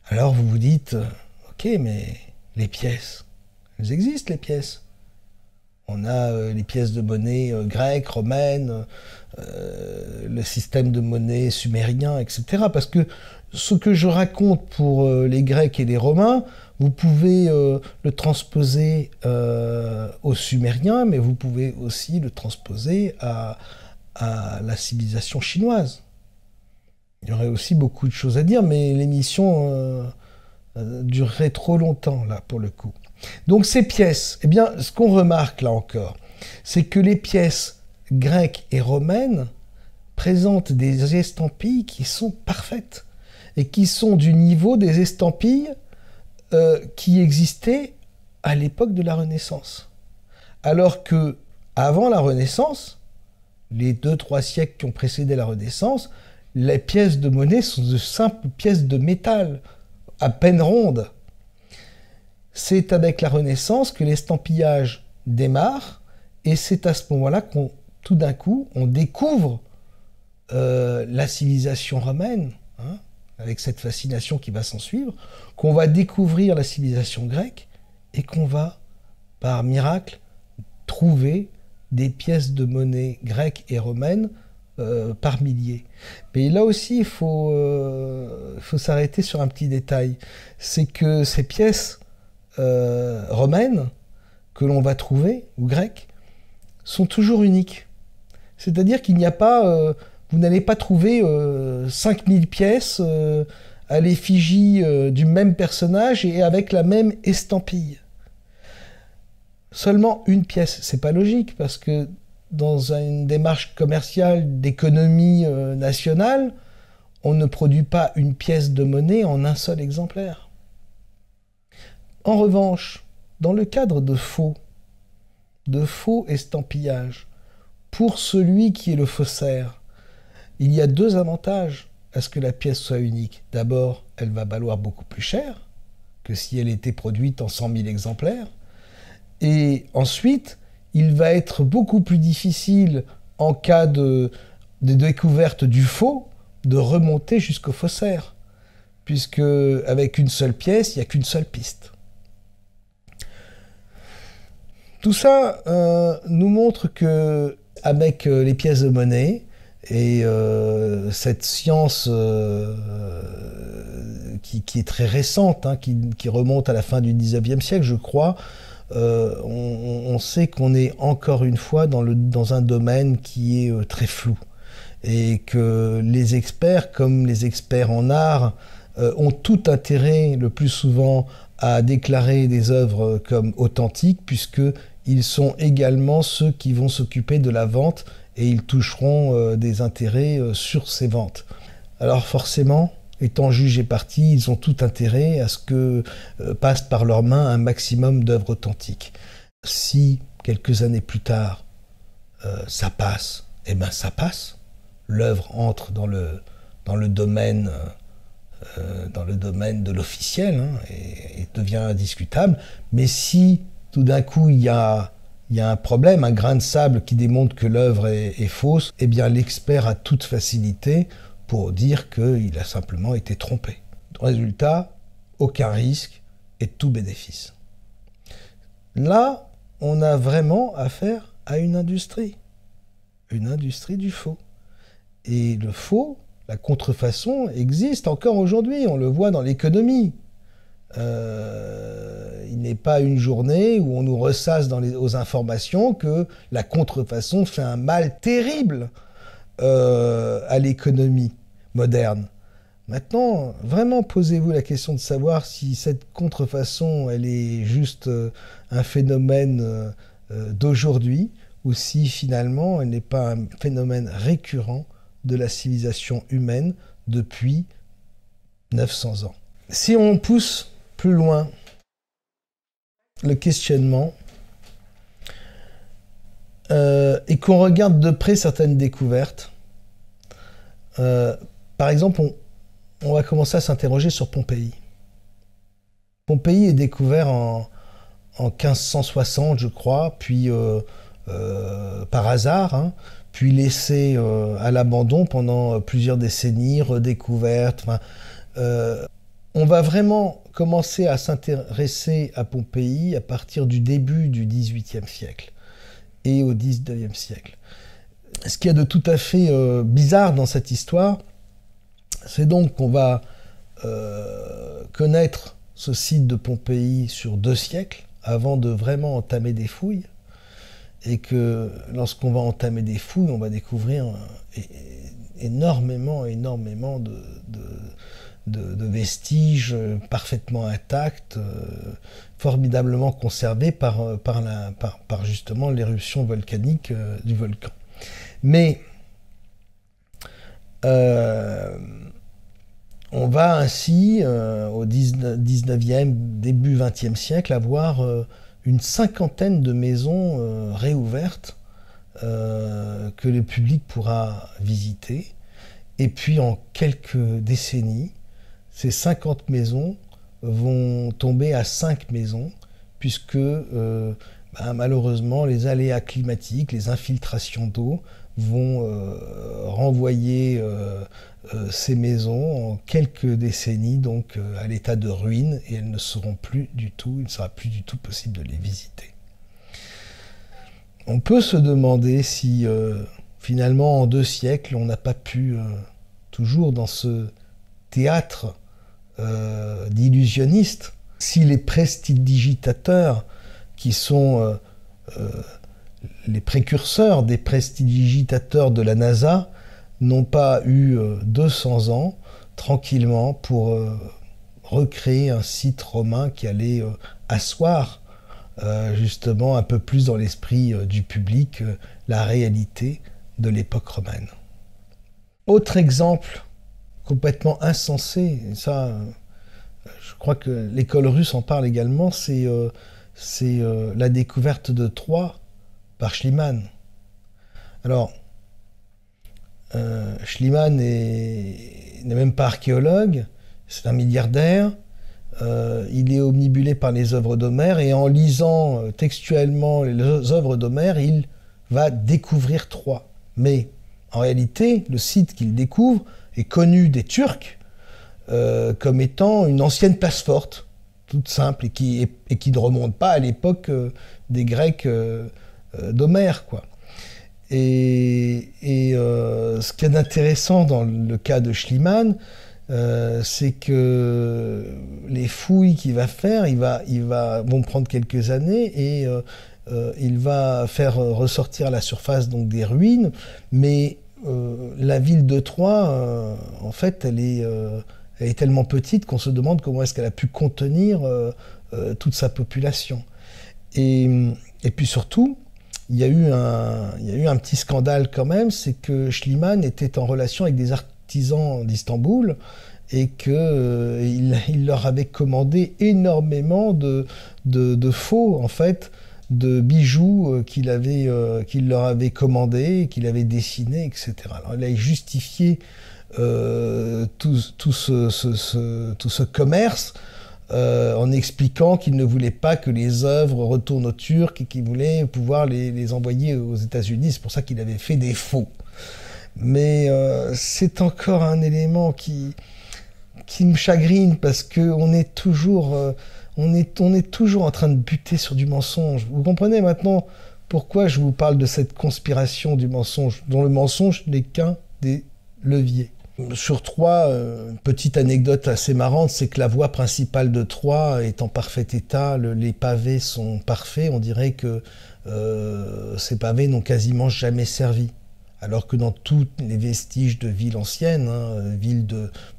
Alors vous vous dites, ok, mais les pièces, elles existent les pièces. On a les pièces de monnaie grecques, romaines, le système de monnaie sumérien, etc. Parce que ce que je raconte pour les Grecs et les Romains, vous pouvez le transposer aux Sumériens, mais vous pouvez aussi le transposer à la civilisation chinoise. Il y aurait aussi beaucoup de choses à dire, mais l'émission durerait trop longtemps, là, pour le coup. Donc ces pièces, eh bien, ce qu'on remarque là encore, c'est que les pièces grecques et romaines présentent des estampilles qui sont parfaites et qui sont du niveau des estampilles qui existaient à l'époque de la Renaissance. Alors que avant la Renaissance, les 2-3 siècles qui ont précédé la Renaissance, les pièces de monnaie sont de simples pièces de métal, à peine rondes. C'est avec la Renaissance que l'estampillage démarre, et c'est à ce moment-là qu'on, tout d'un coup, on découvre la civilisation romaine, hein, avec cette fascination qui va s'en suivre, qu'on va découvrir la civilisation grecque, et qu'on va, par miracle, trouver des pièces de monnaie grecques et romaines par milliers. Mais là aussi, il faut s'arrêter sur un petit détail. C'est que ces pièces romaines que l'on va trouver, ou grecques, sont toujours uniques. C'est-à-dire qu'il n'y a pas... vous n'allez pas trouver 5000 pièces à l'effigie du même personnage et avec la même estampille. Seulement une pièce. C'est pas logique, parce que dans une démarche commerciale d'économie nationale, on ne produit pas une pièce de monnaie en un seul exemplaire. En revanche, dans le cadre de faux estampillage, pour celui qui est le faussaire, il y a 2 avantages à ce que la pièce soit unique. D'abord, elle va valoir beaucoup plus cher que si elle était produite en 100 000 exemplaires. Et ensuite, il va être beaucoup plus difficile, en cas de découverte du faux, de remonter jusqu'au faussaire, puisque avec une seule pièce, il n'y a qu'une seule piste. Tout ça nous montre que, avec les pièces de monnaie et cette science qui est très récente, hein, qui remonte à la fin du 19e siècle, je crois, on sait qu'on est encore une fois dans un domaine qui est très flou, et que les experts, comme les experts en art, ont tout intérêt le plus souvent à déclarer des œuvres comme authentiques, puisqu'ils sont également ceux qui vont s'occuper de la vente, et ils toucheront des intérêts sur ces ventes. Alors forcément, étant juges et partis, ils ont tout intérêt à ce que passe par leurs mains un maximum d'œuvres authentiques. Si, quelques années plus tard, ça passe, eh ben ça passe. l'œuvre entre dans le domaine de l'officiel, hein, et devient indiscutable. Mais si tout d'un coup il y a un problème, un grain de sable qui démontre que l'œuvre est fausse, eh bien l'expert a toute facilité pour dire qu'il a simplement été trompé. Résultat, aucun risque et tout bénéfice. Là, on a vraiment affaire à une industrie du faux. Et le faux, la contrefaçon existe encore aujourd'hui, on le voit dans l'économie. Il n'est pas une journée où on nous ressasse aux informations que la contrefaçon fait un mal terrible à l'économie moderne. Maintenant, vraiment, posez-vous la question de savoir si cette contrefaçon, elle est juste un phénomène d'aujourd'hui, ou si finalement, elle n'est pas un phénomène récurrent de la civilisation humaine depuis 900 ans. Si on pousse plus loin le questionnement et qu'on regarde de près certaines découvertes, par exemple, on va commencer à s'interroger sur Pompéi. Pompéi est découvert en 1560, je crois, puis par hasard, hein, puis laissé à l'abandon pendant plusieurs décennies, redécouverte. On va vraiment commencer à s'intéresser à Pompéi à partir du début du XVIIIe siècle et au XIXe siècle. Ce qu'il y a de tout à fait bizarre dans cette histoire, c'est donc qu'on va connaître ce site de Pompéi sur 2 siècles avant de vraiment entamer des fouilles, et que lorsqu'on va entamer des fouilles, on va découvrir énormément de vestiges parfaitement intacts, formidablement conservés par justement l'éruption volcanique du volcan. Mais on va ainsi, au 19e, début 20e siècle, avoir une 50aine de maisons réouvertes que le public pourra visiter. Et puis en quelques décennies, ces 50 maisons vont tomber à 5 maisons, puisque malheureusement les aléas climatiques, les infiltrations d'eau vont renvoyer ces maisons en quelques décennies donc à l'état de ruine, et elles ne seront plus du tout, il ne sera plus du tout possible de les visiter. On peut se demander si finalement en 2 siècles on n'a pas pu, toujours dans ce théâtre d'illusionnistes, si les prestidigitateurs qui sont les précurseurs des prestidigitateurs de la NASA n'ont pas eu 200 ans tranquillement pour recréer un site romain qui allait asseoir justement un peu plus dans l'esprit du public la réalité de l'époque romaine. Autre exemple complètement insensé, et ça je crois que l'école russe en parle également, c'est la découverte de Troie par Schliemann. Alors, Schliemann n'est même pas archéologue, c'est un milliardaire, il est omnibulé par les œuvres d'Homère, et en lisant textuellement les œuvres d'Homère, il va découvrir Troie. Mais en réalité, le site qu'il découvre est connu des Turcs comme étant une ancienne place forte, toute simple, et qui ne remonte pas à l'époque des Grecs d'Homère, quoi. Et ce qu'il y a d'intéressant dans le cas de Schliemann, c'est que les fouilles qu'il va faire, vont prendre quelques années, et il va faire ressortir à la surface donc des ruines, mais la ville de Troie, en fait, elle est tellement petite qu'on se demande comment est-ce qu'elle a pu contenir toute sa population. Et puis surtout, il y a eu un petit scandale quand même, c'est que Schliemann était en relation avec des artisans d'Istanbul, et qu'il leur avait commandé énormément de faux, en fait, de bijoux qu'il leur avait commandés, qu'il avait dessinés, etc. Alors il a justifié tout ce commerce en expliquant qu'il ne voulait pas que les œuvres retournent aux Turcs et qu'il voulait pouvoir les envoyer aux États-Unis. C'est pour ça qu'il avait fait des faux. Mais c'est encore un élément qui me chagrine parce qu'on est toujours en train de buter sur du mensonge. Vous comprenez maintenant pourquoi je vous parle de cette conspiration du mensonge, dont le mensonge n'est qu'un des leviers. Sur Troyes, une petite anecdote assez marrante, c'est que la voie principale de Troyes est en parfait état, les pavés sont parfaits, on dirait que ces pavés n'ont quasiment jamais servi. Alors que dans tous les vestiges de villes anciennes,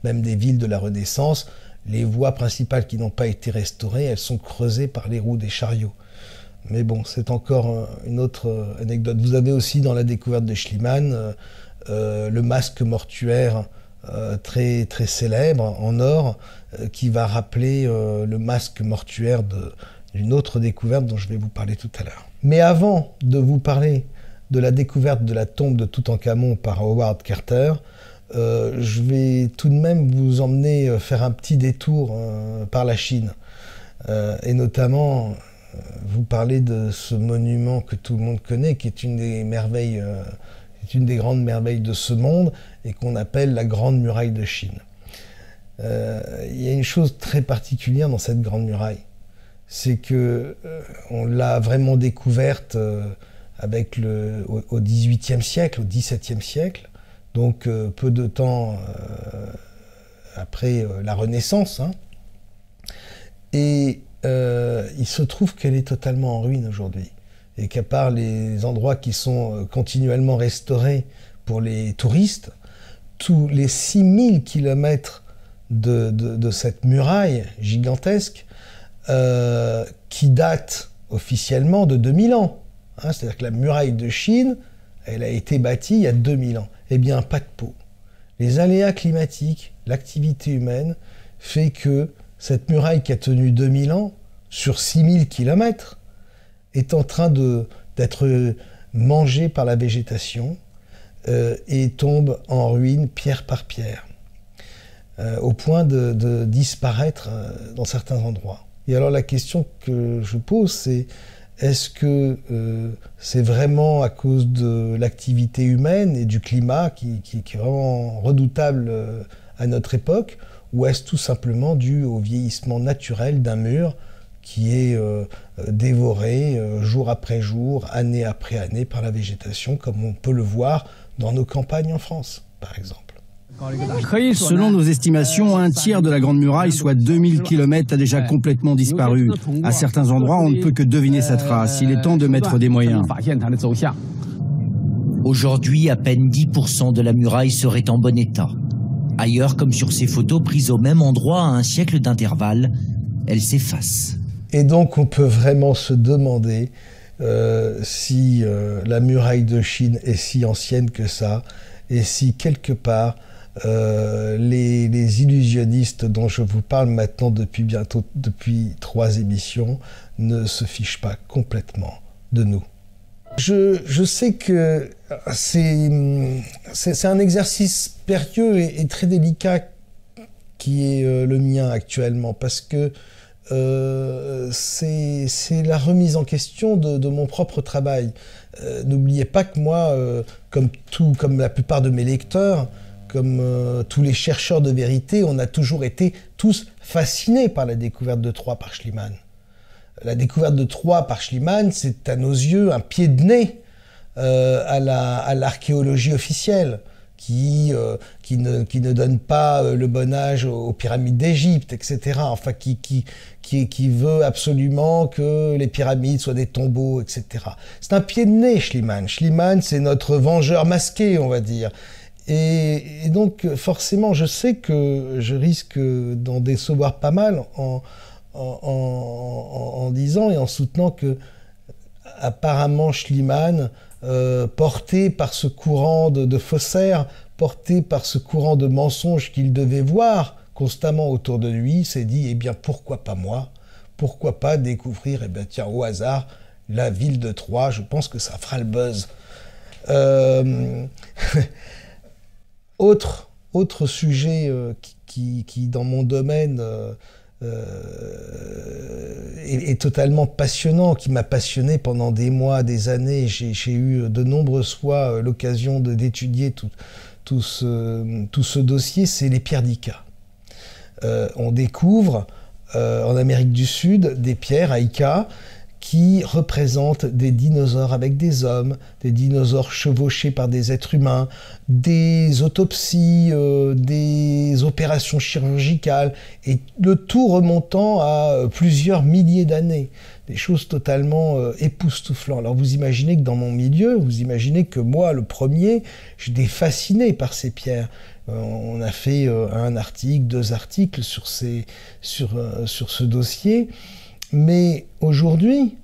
même des villes de la Renaissance, les voies principales qui n'ont pas été restaurées, elles sont creusées par les roues des chariots. Mais bon, c'est encore une autre anecdote. Vous avez aussi dans la découverte de Schliemann le masque mortuaire très, très célèbre en or qui va rappeler le masque mortuaire d'une autre découverte dont je vais vous parler tout à l'heure. Mais avant de vous parler de la découverte de la tombe de Toutankhamon par Howard Carter, je vais tout de même vous emmener faire un petit détour par la Chine. Et notamment, vous parler de ce monument que tout le monde connaît, qui est une des merveilles, une des grandes merveilles de ce monde, et qu'on appelle la Grande Muraille de Chine. Il y a une chose très particulière dans cette Grande Muraille, c'est que on l'a vraiment découverte au XVIIIe siècle, au XVIIe siècle, donc peu de temps après la Renaissance. Et il se trouve qu'elle est totalement en ruine aujourd'hui. Et qu'à part les endroits qui sont continuellement restaurés pour les touristes, tous les 6000 kilomètres de cette muraille gigantesque qui date officiellement de 2000 ans. C'est-à-dire que la muraille de Chine, elle a été bâtie il y a 2000 ans. Eh bien, pas de peau. Les aléas climatiques, l'activité humaine, fait que cette muraille qui a tenu 2000 ans, sur 6000 kilomètres, est en train d'être mangée par la végétation et tombe en ruine pierre par pierre, au point de disparaître dans certains endroits. Et alors la question que je pose, c'est est-ce que c'est vraiment à cause de l'activité humaine et du climat qui est vraiment redoutable à notre époque, ou est-ce tout simplement dû au vieillissement naturel d'un mur qui est dévoré jour après jour, année après année par la végétation, comme on peut le voir dans nos campagnes en France, par exemple. Selon nos estimations, un tiers de la Grande Muraille, soit 2000 km, a déjà complètement disparu. À certains endroits, on ne peut que deviner sa trace. Il est temps de mettre des moyens. Aujourd'hui, à peine 10% de la muraille serait en bon état. Ailleurs, comme sur ces photos prises au même endroit à un siècle d'intervalle, elle s'efface. Et donc, on peut vraiment se demander si la muraille de Chine est si ancienne que ça, et si quelque part, les illusionnistes dont je vous parle maintenant depuis 3 émissions ne se fichent pas complètement de nous. Je sais que c'est un exercice périlleux et très délicat qui est le mien actuellement, parce que c'est la remise en question de mon propre travail. N'oubliez pas que moi, comme la plupart de mes lecteurs, comme tous les chercheurs de vérité, on a toujours été tous fascinés par la découverte de Troie par Schliemann. La découverte de Troie par Schliemann, c'est à nos yeux un pied de nez à l'archéologie officielle, qui ne donne pas le bon âge aux pyramides d'Égypte, etc. Enfin, qui veut absolument que les pyramides soient des tombeaux, etc. C'est un pied de nez, Schliemann. Schliemann, c'est notre vengeur masqué, on va dire. Et donc, forcément, je sais que je risque d'en décevoir pas mal en disant et en soutenant que, apparemment, Schliemann, porté par ce courant de faussaires, porté par ce courant de mensonges qu'il devait voir constamment autour de lui, s'est dit, eh bien, pourquoi pas moi? Pourquoi pas découvrir, eh bien, tiens, au hasard, la ville de Troyes. Je pense que ça fera le buzz. Autre sujet qui, dans mon domaine, est totalement passionnant, qui m'a passionné pendant des mois, des années. J'ai eu de nombreuses fois l'occasion d'étudier tout ce dossier, c'est les pierres d'Ica. On découvre en Amérique du Sud des pierres à Ica qui représentent des dinosaures avec des hommes, des dinosaures chevauchés par des êtres humains, des autopsies, des opérations chirurgicales, et le tout remontant à plusieurs milliers d'années. Des choses totalement époustouflantes. Alors vous imaginez que dans mon milieu, vous imaginez que moi, le premier, j'étais fasciné par ces pierres. On a fait un article, 2 articles sur ce dossier. Mais aujourd'hui,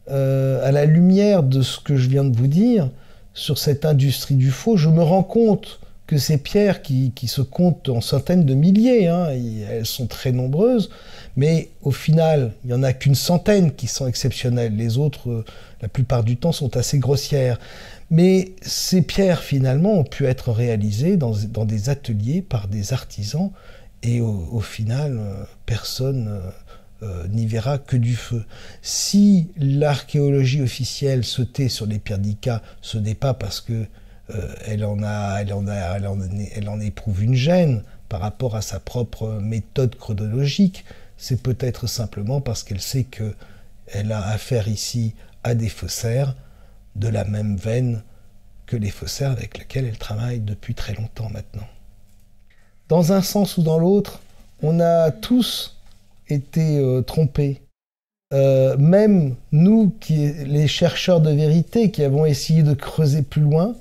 à la lumière de ce que je viens de vous dire, sur cette industrie du faux, je me rends compte que ces pierres qui se comptent en centaines de milliers, elles sont très nombreuses, mais au final, il n'y en a qu'une centaine qui sont exceptionnelles. Les autres, la plupart du temps, sont assez grossières. Mais ces pierres, finalement, ont pu être réalisées dans des ateliers par des artisans, et au final, personne n'y verra que du feu. Si l'archéologie officielle se tait sur les pierres d'Ica, ce n'est pas parce que elle en éprouve une gêne par rapport à sa propre méthode chronologique, c'est peut-être simplement parce qu'elle sait qu'elle a affaire ici à des faussaires de la même veine que les faussaires avec lesquels elle travaille depuis très longtemps maintenant. Dans un sens ou dans l'autre, on a tous été trompés. Même nous, les chercheurs de vérité, qui avons essayé de creuser plus loin,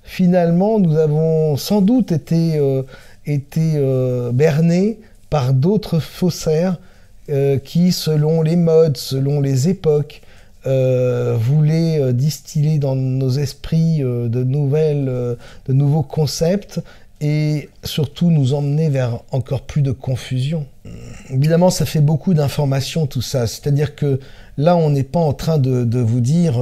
finalement, nous avons sans doute été bernés par d'autres faussaires qui, selon les modes, selon les époques, voulaient distiller dans nos esprits de nouveaux concepts et surtout nous emmener vers encore plus de confusion. Évidemment, ça fait beaucoup d'informations tout ça, c'est-à-dire que là, on n'est pas en train de vous dire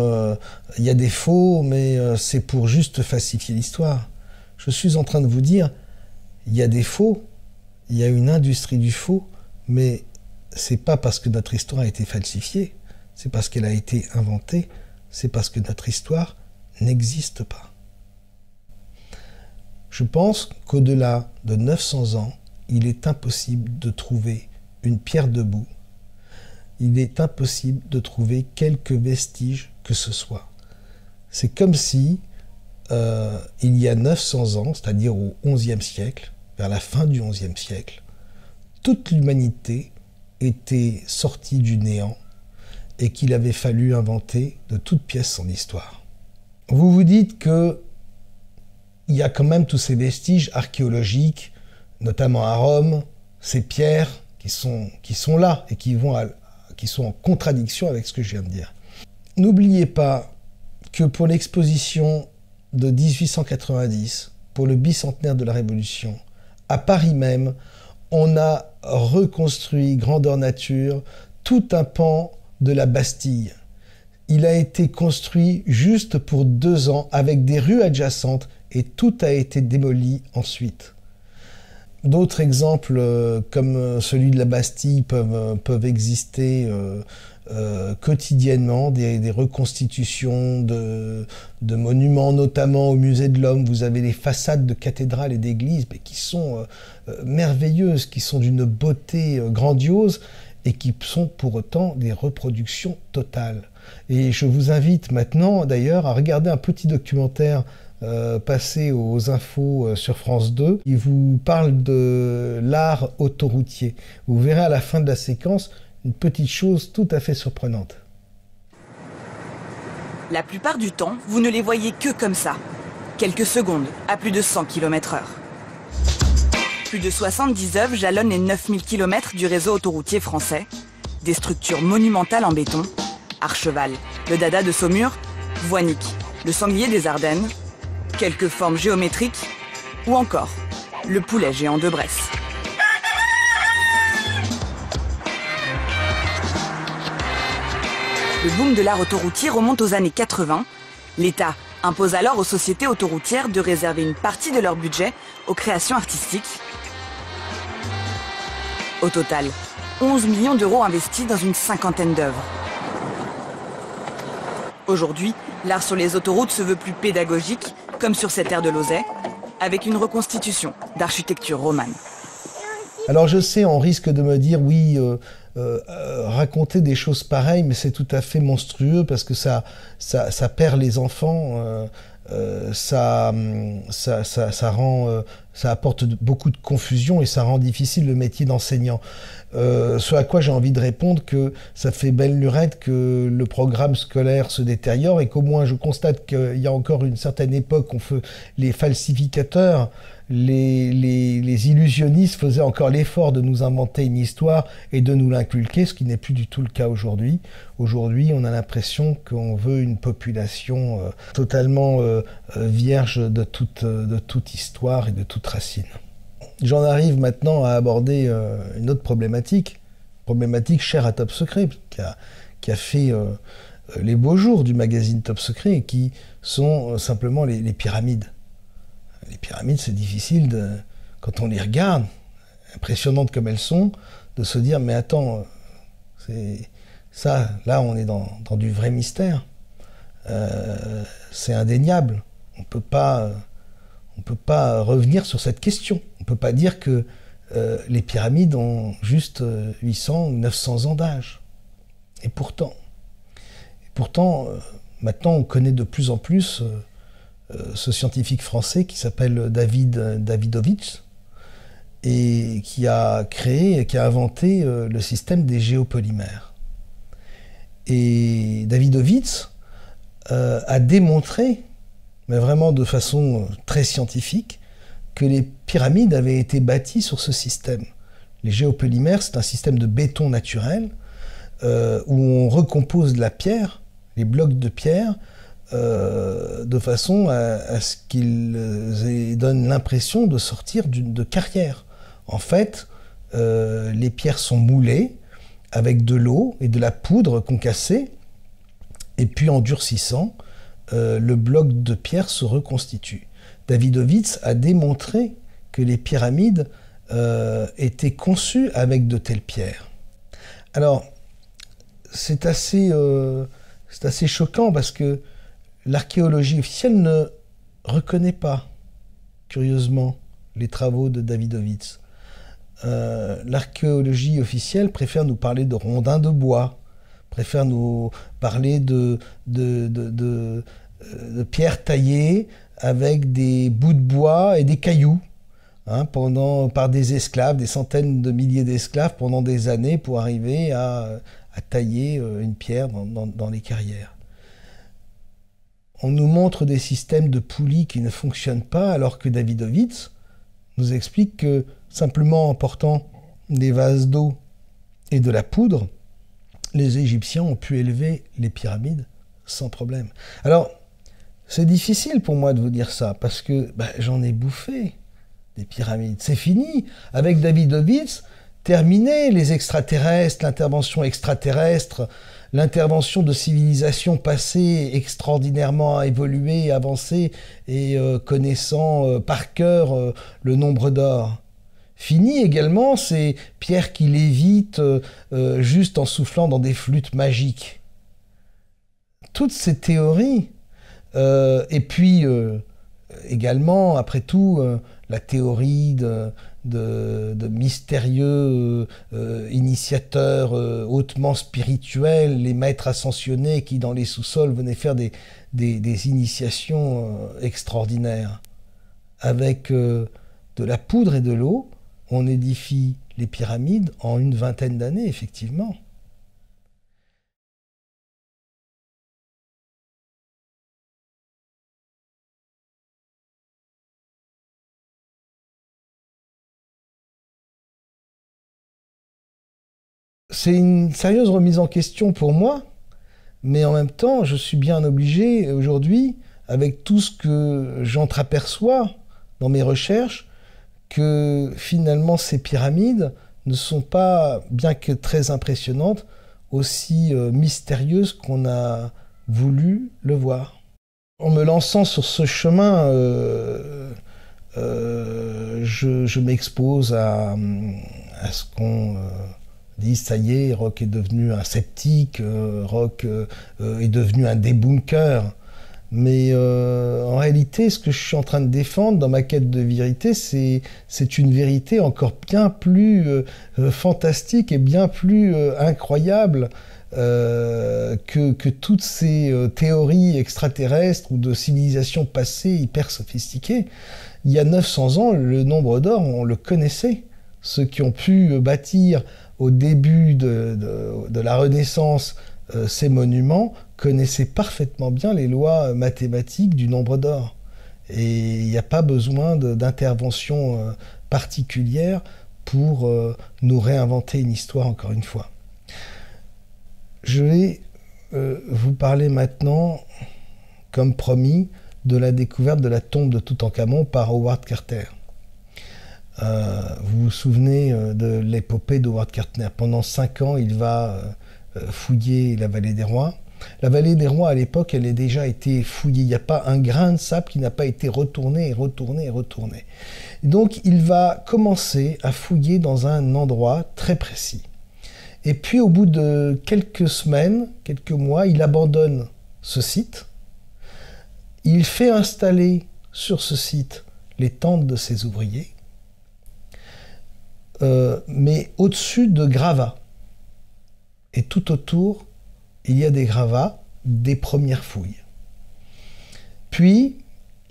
il y a des faux, mais c'est pour juste falsifier l'histoire. Je suis en train de vous dire il y a des faux, il y a une industrie du faux, mais c'est pas parce que notre histoire a été falsifiée, c'est parce qu'elle a été inventée, c'est parce que notre histoire n'existe pas. Je pense qu'au-delà de 900 ans, il est impossible de trouver une pierre debout. Il est impossible de trouver quelques vestiges que ce soit. C'est comme si, il y a 900 ans, c'est-à-dire au XIe siècle, vers la fin du XIe siècle, toute l'humanité était sortie du néant et qu'il avait fallu inventer de toutes pièces son histoire. Vous vous dites que il y a quand même tous ces vestiges archéologiques, notamment à Rome, ces pierres qui sont là et qui sont en contradiction avec ce que je viens de dire. N'oubliez pas que pour l'exposition de 1890, pour le bicentenaire de la Révolution, à Paris même, on a reconstruit grandeur nature tout un pan de la Bastille. Il a été construit juste pour 2 ans avec des rues adjacentes et tout a été démoli ensuite. D'autres exemples comme celui de la Bastille peuvent exister quotidiennement, des reconstitutions de monuments, notamment au Musée de l'Homme. Vous avez les façades de cathédrales et d'églises qui sont merveilleuses, qui sont d'une beauté grandiose et qui sont pour autant des reproductions totales. Et je vous invite maintenant d'ailleurs à regarder un petit documentaire passé aux infos sur France 2. Il vous parle de l'art autoroutier. Vous verrez à la fin de la séquence une petite chose tout à fait surprenante. La plupart du temps, vous ne les voyez que comme ça. Quelques secondes, à plus de 100 km/h. Plus de 70 œuvres jalonnent les 9000 km du réseau autoroutier français. Des structures monumentales en béton. Archeval, le dada de Saumur, Voinic, le sanglier des Ardennes, quelques formes géométriques, ou encore le poulet géant de Bresse. Le boom de l'art autoroutier remonte aux années 80. L'État impose alors aux sociétés autoroutières de réserver une partie de leur budget aux créations artistiques. Au total, 11 millions d'euros investis dans une cinquantaine d'œuvres. Aujourd'hui, l'art sur les autoroutes se veut plus pédagogique, comme sur cette aire de Lauzet, avec une reconstitution d'architecture romane. Alors je sais, on risque de me dire, oui, raconter des choses pareilles, mais c'est tout à fait monstrueux parce que ça perd les enfants, ça apporte beaucoup de confusion et ça rend difficile le métier d'enseignant. Ce à quoi j'ai envie de répondre que ça fait belle lurette que le programme scolaire se détériore et qu'au moins je constate qu'il y a encore une certaine époque on fait les falsificateurs, les illusionnistes faisaient encore l'effort de nous inventer une histoire et de nous l'inculquer, ce qui n'est plus du tout le cas aujourd'hui. Aujourd'hui, on a l'impression qu'on veut une population totalement vierge de toute histoire et de toute racine. J'en arrive maintenant à aborder une autre problématique chère à Top Secret, qui a fait les beaux jours du magazine Top Secret, et qui sont simplement les pyramides. Les pyramides, c'est difficile, quand on les regarde, impressionnantes comme elles sont, de se dire, mais attends, là on est dans du vrai mystère. C'est indéniable. On peut pas revenir sur cette question. On ne peut pas dire que les pyramides ont juste 800 ou 900 ans d'âge. Et pourtant, maintenant on connaît de plus en plus ce scientifique français qui s'appelle Davidovits et qui a inventé le système des géopolymères. Et Davidovits a démontré, mais vraiment de façon très scientifique, que les pyramides avaient été bâties sur ce système. Les géopolymères, c'est un système de béton naturel où on recompose la pierre, les blocs de pierre, de façon à ce qu'ils donnent l'impression de sortir de carrière. En fait, les pierres sont moulées avec de l'eau et de la poudre concassée, et puis en durcissant, le bloc de pierre se reconstitue. Davidovits a démontré que les pyramides étaient conçues avec de telles pierres. Alors, c'est assez choquant parce que l'archéologie officielle ne reconnaît pas, curieusement, les travaux de Davidovits. L'archéologie officielle préfère nous parler de rondins de bois, préfère nous parler de pierres taillées avec des bouts de bois et des cailloux, par des esclaves, des centaines de milliers d'esclaves pendant des années pour arriver à tailler une pierre dans les carrières. On nous montre des systèmes de poulies qui ne fonctionnent pas, alors que Davidovits nous explique que simplement en portant des vases d'eau et de la poudre, les Égyptiens ont pu élever les pyramides sans problème. Alors, c'est difficile pour moi de vous dire ça, parce que j'en ai bouffé des pyramides. C'est fini. Avec Davidovits, terminé les extraterrestres, l'intervention extraterrestre, l'intervention de civilisations passées extraordinairement évoluées, avancées et connaissant par cœur le nombre d'or. Fini également ces pierres qui lévitent juste en soufflant dans des flûtes magiques. Toutes ces théories, et puis également, après tout, la théorie de mystérieux initiateurs hautement spirituels, les maîtres ascensionnés qui dans les sous-sols venaient faire des initiations extraordinaires. Avec de la poudre et de l'eau, on édifie les pyramides en une vingtaine d'années, effectivement. C'est une sérieuse remise en question pour moi, mais en même temps, je suis bien obligé aujourd'hui, avec tout ce que j'entreaperçois dans mes recherches, que finalement ces pyramides ne sont pas, bien que très impressionnantes, aussi mystérieuse qu'on a voulu le voir. En me lançant sur ce chemin, je m'expose à ce qu'on dise, ça y est, Rock est devenu un sceptique, Rock est devenu un débunker. Mais en réalité, ce que je suis en train de défendre dans ma quête de vérité, c'est une vérité encore bien plus fantastique et bien plus incroyable que toutes ces théories extraterrestres ou de civilisations passées hyper sophistiquées. Il y a 900 ans, le nombre d'or, on le connaissait. Ceux qui ont pu bâtir au début de la Renaissance ces monuments connaissaient parfaitement bien les lois mathématiques du nombre d'or. Et il n'y a pas besoin d'intervention particulière pour nous réinventer une histoire, encore une fois. Je vais vous parler maintenant, comme promis, de la découverte de la tombe de Toutankhamon par Howard Carter. Vous vous souvenez de l'épopée d'Howard Carter. Pendant 5 ans, il va fouiller la vallée des rois. La vallée des rois, à l'époque, elle a déjà été fouillée. Il n'y a pas un grain de sable qui n'a pas été retourné et retourné et retourné. Donc, il va commencer à fouiller dans un endroit très précis. Et puis, au bout de quelques semaines, quelques mois, il abandonne ce site. Il fait installer sur ce site les tentes de ses ouvriers, mais au-dessus de gravats. Et tout autour, il y a des gravats des premières fouilles. Puis,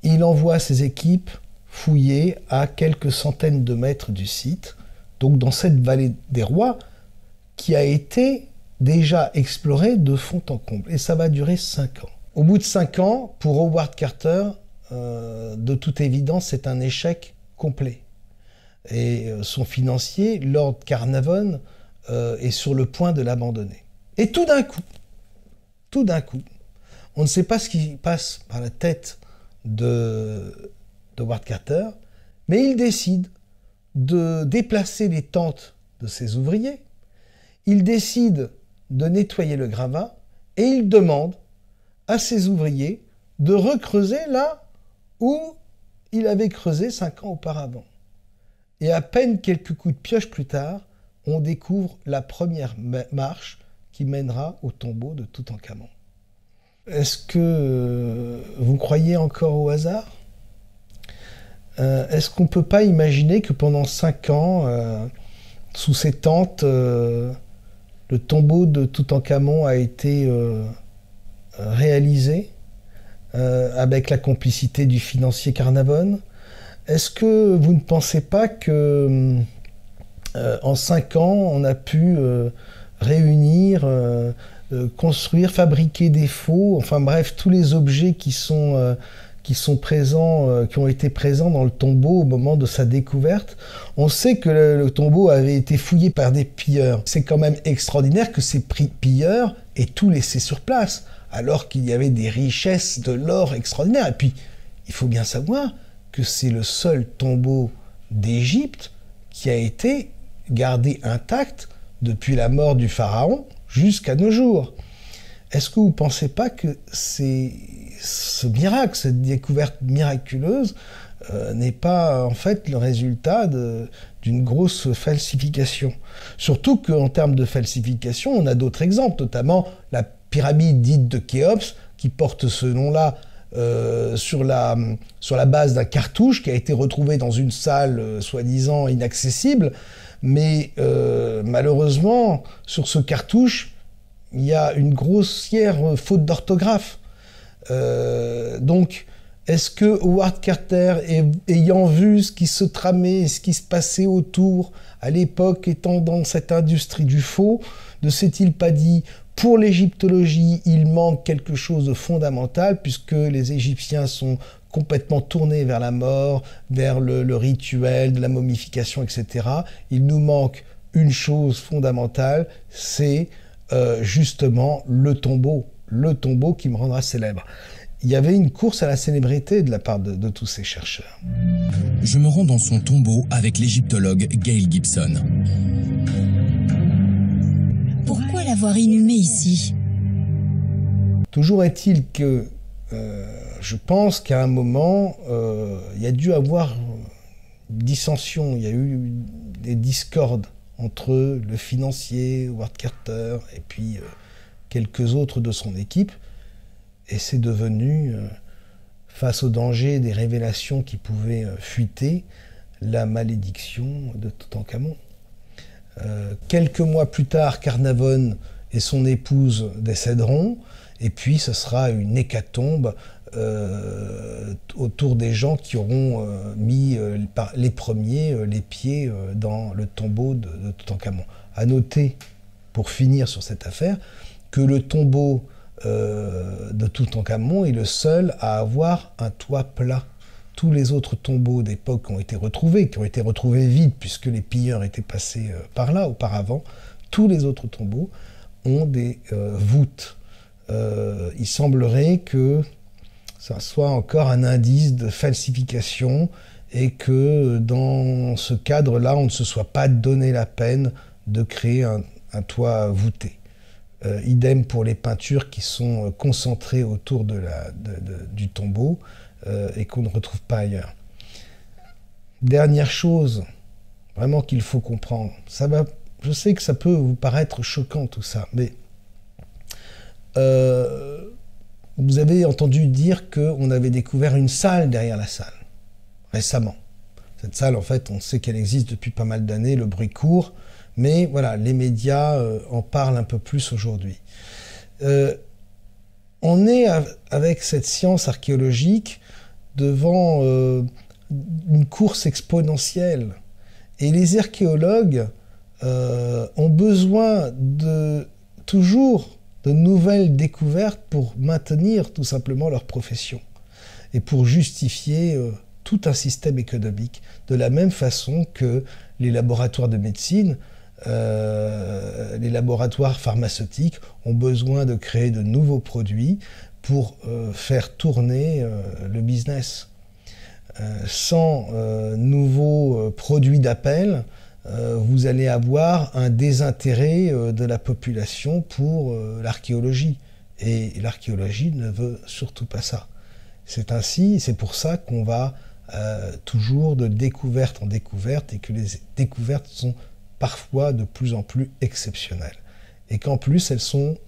il envoie ses équipes fouiller à quelques centaines de mètres du site, donc dans cette vallée des rois, qui a été déjà explorée de fond en comble. Et ça va durer 5 ans. Au bout de 5 ans, pour Howard Carter, de toute évidence, c'est un échec complet. Et son financier, Lord Carnarvon, est sur le point de l'abandonner. Et tout d'un coup, on ne sait pas ce qui passe par la tête de Howard Carter, mais il décide de déplacer les tentes de ses ouvriers, il décide de nettoyer le gravat, et il demande à ses ouvriers de recreuser là où il avait creusé 5 ans auparavant. Et à peine quelques coups de pioche plus tard, on découvre la première marche qui mènera au tombeau de Toutankhamon. Est-ce que vous croyez encore au hasard ? Est-ce qu'on ne peut pas imaginer que pendant 5 ans, sous ces tentes, le tombeau de Toutankhamon a été réalisé avec la complicité du financier Carnarvon? Est-ce que vous ne pensez pas que en 5 ans, on a pu réunir, construire, fabriquer des faux, enfin bref, tous les objets qui sont présents, qui ont été présents dans le tombeau au moment de sa découverte? On sait que le tombeau avait été fouillé par des pilleurs. C'est quand même extraordinaire que ces pilleurs aient tout laissé sur place, alors qu'il y avait des richesses de l'or extraordinaires. Et puis, il faut bien savoir que c'est le seul tombeau d'Égypte qui a été gardé intact depuis la mort du pharaon jusqu'à nos jours. Est-ce que vous ne pensez pas que ce miracle, cette découverte miraculeuse, n'est pas en fait le résultat d'une grosse falsification? Surtout qu'en termes de falsification, on a d'autres exemples, notamment la pyramide dite de Khéops, qui porte ce nom-là sur la base d'un cartouche qui a été retrouvé dans une salle soi-disant inaccessible, mais malheureusement, sur ce cartouche, il y a une grossière faute d'orthographe. Donc, est-ce que Howard Carter, ayant vu ce qui se tramait et ce qui se passait autour, à l'époque étant dans cette industrie du faux, ne s'est-il pas dit, pour l'égyptologie, il manque quelque chose de fondamental, puisque les Égyptiens sont complètement tournés vers la mort, vers le rituel de la momification, etc. Il nous manque une chose fondamentale, c'est justement le tombeau qui me rendra célèbre. Il y avait une course à la célébrité de la part de tous ces chercheurs. Je me rends dans son tombeau avec l'égyptologue Gail Gibson. Pourquoi la l'avoir inhumé ici. Toujours est-il que je pense qu'à un moment, il y a dû avoir dissension, il y a eu des discordes entre le financier, Howard Carter, et puis quelques autres de son équipe, et c'est devenu, face au danger des révélations qui pouvaient fuiter, la malédiction de Toutankhamon. Quelques mois plus tard, Carnarvon et son épouse décéderont, et puis ce sera une hécatombe autour des gens qui auront mis les premiers les pieds dans le tombeau de Toutankhamon. À noter, pour finir sur cette affaire, que le tombeau de Toutankhamon est le seul à avoir un toit plat. Tous les autres tombeaux d'époque ont été retrouvés vides puisque les pilleurs étaient passés par là auparavant. Tous les autres tombeaux ont des voûtes. Il semblerait que ça soit encore un indice de falsification et que dans ce cadre-là, on ne se soit pas donné la peine de créer un toit voûté. Idem pour les peintures qui sont concentrées autour du tombeau et qu'on ne retrouve pas ailleurs. Dernière chose, vraiment qu'il faut comprendre, je sais que ça peut vous paraître choquant tout ça, mais vous avez entendu dire qu'on avait découvert une salle derrière la salle, récemment. Cette salle, en fait, on sait qu'elle existe depuis pas mal d'années, le bruit court, mais voilà, les médias en parlent un peu plus aujourd'hui. On est, avec cette science archéologique, devant une course exponentielle. Et les archéologues ont besoin toujours de nouvelles découvertes pour maintenir tout simplement leur profession et pour justifier tout un système économique, de la même façon que les laboratoires de médecine, les laboratoires pharmaceutiques ont besoin de créer de nouveaux produits pour faire tourner le business. Sans nouveaux produits d'appel, vous allez avoir un désintérêt de la population pour l'archéologie. Et l'archéologie ne veut surtout pas ça. C'est ainsi, c'est pour ça qu'on va toujours de découverte en découverte et que les découvertes sont parfois de plus en plus exceptionnelles. Et qu'en plus, elles sont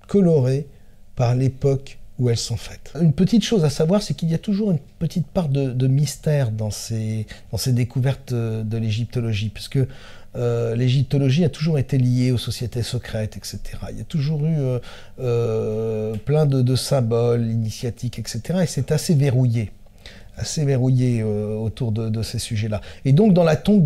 colorées par l'époque où elles sont faites. Une petite chose à savoir, c'est qu'il y a toujours une petite part de mystère dans ces découvertes de l'égyptologie, puisque l'égyptologie a toujours été liée aux sociétés secrètes, etc. Il y a toujours eu plein de symboles initiatiques, etc. Et c'est assez verrouillé autour de ces sujets-là. Et donc dans la tombe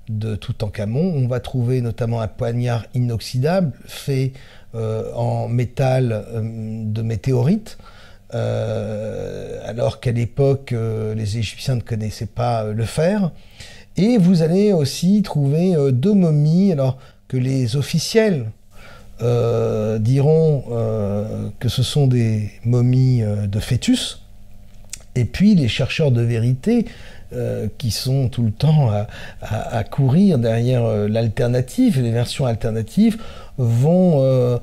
de Toutankhamon, on va trouver notamment un poignard inoxydable fait en métal de météorite, alors qu'à l'époque, les Égyptiens ne connaissaient pas le fer. Et vous allez aussi trouver deux momies, alors que les officiels diront que ce sont des momies de fœtus, et puis les chercheurs de vérité qui sont tout le temps à courir derrière l'alternative, les versions alternatives, vont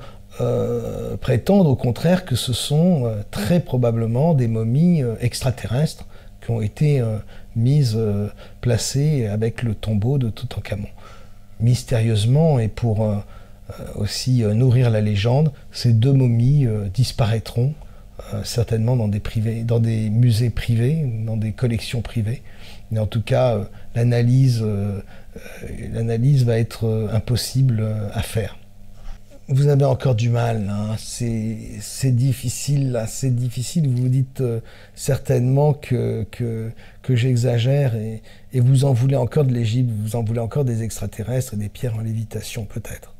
prétendre au contraire que ce sont très probablement des momies extraterrestres qui ont été placées avec le tombeau de Toutankhamon. Mystérieusement, et pour aussi nourrir la légende, ces deux momies disparaîtront certainement dans des musées privés, dans des collections privées. Mais en tout cas, l'analyse va être impossible à faire. Vous avez encore du mal, hein. C'est difficile, là, c'est difficile. Vous vous dites certainement que j'exagère et vous en voulez encore de l'Égypte, vous en voulez encore des extraterrestres et des pierres en lévitation, peut-être.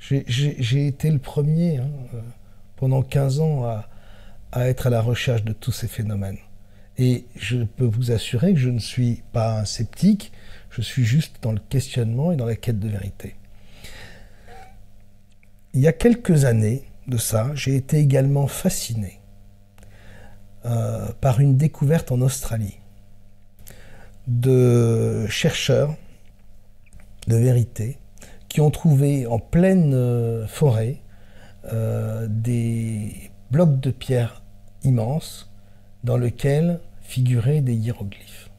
J'ai été le premier, hein, pendant 15 ans à être à la recherche de tous ces phénomènes. Et je peux vous assurer que je ne suis pas un sceptique, je suis juste dans le questionnement et dans la quête de vérité. Il y a quelques années de ça, j'ai été également fasciné par une découverte en Australie de chercheurs de vérité qui ont trouvé en pleine forêt des blocs de pierre immenses dans lesquels figuraient des hiéroglyphes.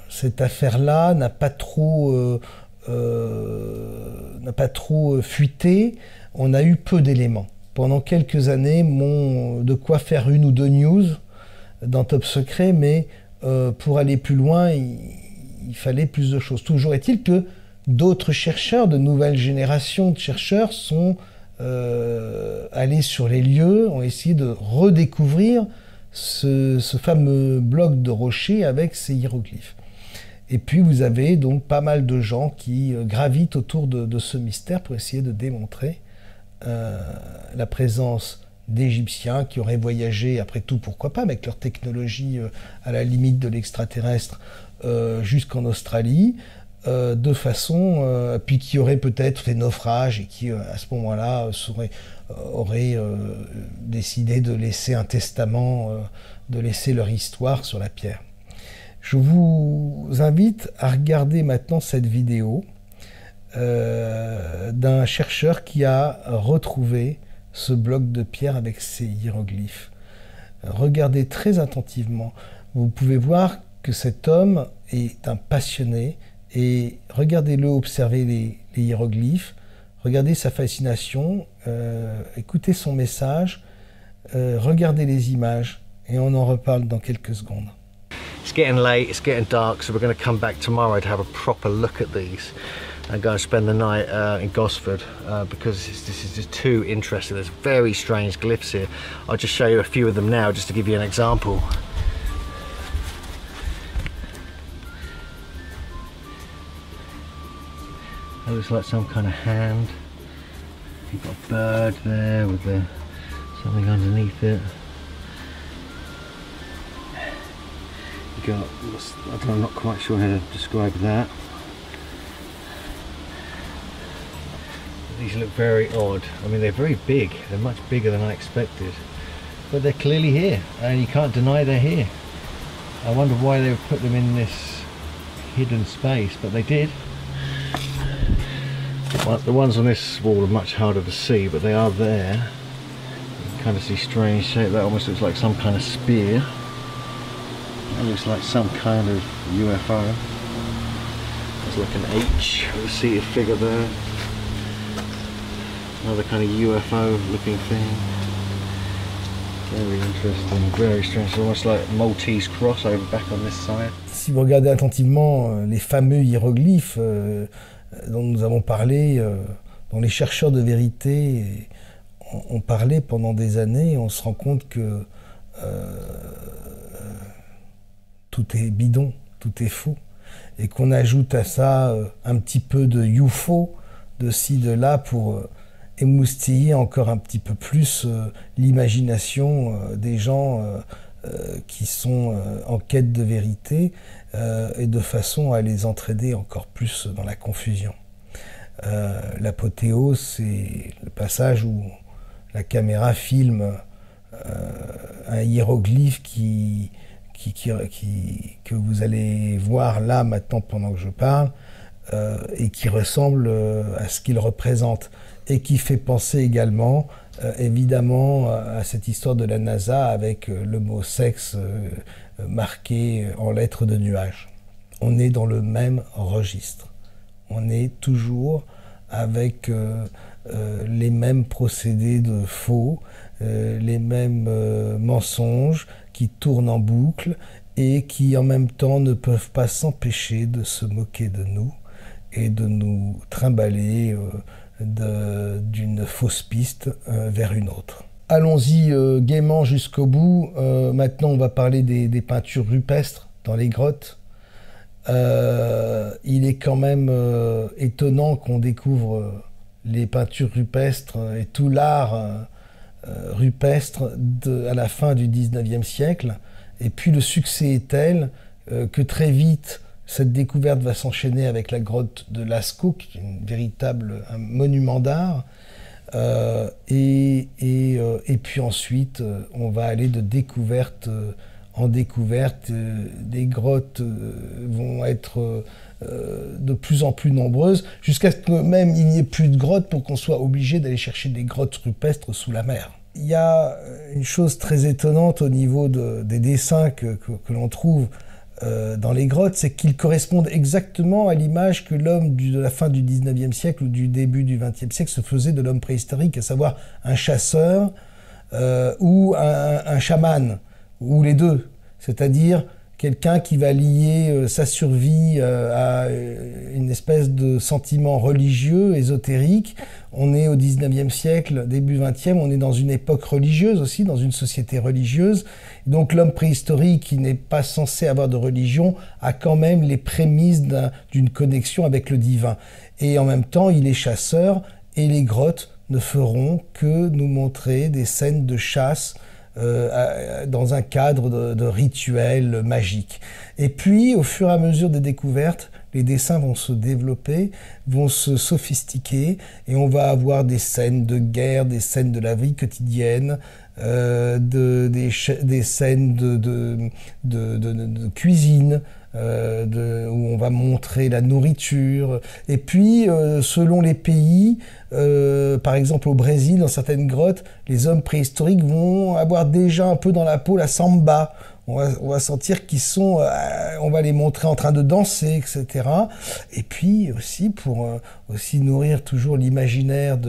Cette affaire-là n'a pas trop fuité. On a eu peu d'éléments. Pendant quelques années, de quoi faire une ou deux news dans Top Secret, mais pour aller plus loin, il fallait plus de choses. Toujours est-il que d'autres chercheurs, de nouvelles générations de chercheurs sont allés sur les lieux, ont essayé de redécouvrir ce fameux bloc de rocher avec ces hiéroglyphes. Et puis vous avez donc pas mal de gens qui gravitent autour de ce mystère pour essayer de démontrer la présence d'Égyptiens qui auraient voyagé, après tout pourquoi pas, avec leur technologie à la limite de l'extraterrestre jusqu'en Australie, de façon, puis qui auraient peut-être fait naufrage et qui à ce moment-là auraient décidé de laisser un testament, de laisser leur histoire sur la pierre. Je vous invite à regarder maintenant cette vidéo d'un chercheur qui a retrouvé ce bloc de pierre avec ses hiéroglyphes. Regardez très attentivement. Vous pouvez voir que cet homme est un passionné et regardez-le observer les hiéroglyphes, regardez sa fascination, écoutez son message, regardez les images et on en reparle dans quelques secondes. It's getting late, it's getting dark, so we're going to come back tomorrow to have a proper look at these and go and spend the night in Gosford because this is just too interesting. There's very strange glyphs here. I'll just show you a few of them now just to give you an example. That looks like some kind of hand. You've got a bird there with something underneath it. You got, I'm not quite sure how to describe that. These look very odd. I mean, they're very big. They're much bigger than I expected. But they're clearly here, and you can't deny they're here. I wonder why they would put them in this hidden space, but they did. Well, the ones on this wall are much harder to see, but they are there. You can kind of see strange shape. That almost looks like some kind of spear. That looks like some kind of UFO. There's like an H with a seated figure there. Another kind of UFO looking thing. Very interesting, very strange. It's almost like a Maltese cross over back on this side. Si vous regardez attentivement les fameux hiéroglyphes dont nous avons parlé, dont les chercheurs de vérité ont parlé pendant des années, on se rend compte que tout est bidon, tout est faux, et qu'on ajoute à ça un petit peu de UFO, de ci, de là, pour émoustiller encore un petit peu plus l'imagination des gens qui sont en quête de vérité et de façon à les entraîner encore plus dans la confusion. L'apothéose, c'est le passage où la caméra filme un hiéroglyphe que vous allez voir là maintenant pendant que je parle et qui ressemble à ce qu'il représente et qui fait penser également évidemment à cette histoire de la NASA avec le mot sexe marqué en lettres de nuages. On est dans le même registre. On est toujours avec les mêmes procédés de faux, les mêmes mensonges qui tournent en boucle et qui en même temps ne peuvent pas s'empêcher de se moquer de nous et de nous trimballer d'une fausse piste vers une autre. Allons-y gaiement jusqu'au bout. Maintenant, on va parler des peintures rupestres dans les grottes. Il est quand même étonnant qu'on découvre les peintures rupestres et tout l'art rupestre à la fin du 19e siècle. Et puis le succès est tel que très vite, cette découverte va s'enchaîner avec la grotte de Lascaux, qui est un monument d'art. Et puis ensuite, on va aller de découverte en découverte. Des grottes vont être de plus en plus nombreuses, jusqu'à ce que même il n'y ait plus de grottes pour qu'on soit obligé d'aller chercher des grottes rupestres sous la mer. Il y a une chose très étonnante au niveau des dessins que l'on trouve dans les grottes, c'est qu'ils correspondent exactement à l'image que l'homme de la fin du 19e siècle ou du début du 20e siècle se faisait de l'homme préhistorique, à savoir un chasseur ou un chaman, ou les deux, c'est-à-dire quelqu'un qui va lier sa survie à une espèce de sentiment religieux, ésotérique. On est au 19e siècle, début 20e, on est dans une époque religieuse aussi, dans une société religieuse. Donc l'homme préhistorique, qui n'est pas censé avoir de religion, a quand même les prémices d'une connexion avec le divin. Et en même temps, il est chasseur, et les grottes ne feront que nous montrer des scènes de chasse dans un cadre de rituel magique. Et puis, au fur et à mesure des découvertes, les dessins vont se développer, vont se sophistiquer, et on va avoir des scènes de guerre, des scènes de la vie quotidienne, des scènes de cuisine, où on va montrer la nourriture. Et puis, selon les pays, par exemple au Brésil, dans certaines grottes, les hommes préhistoriques vont avoir déjà un peu dans la peau la samba. On va sentir qu'ils sont, on va les montrer en train de danser, etc. Et puis aussi, pour aussi nourrir toujours l'imaginaire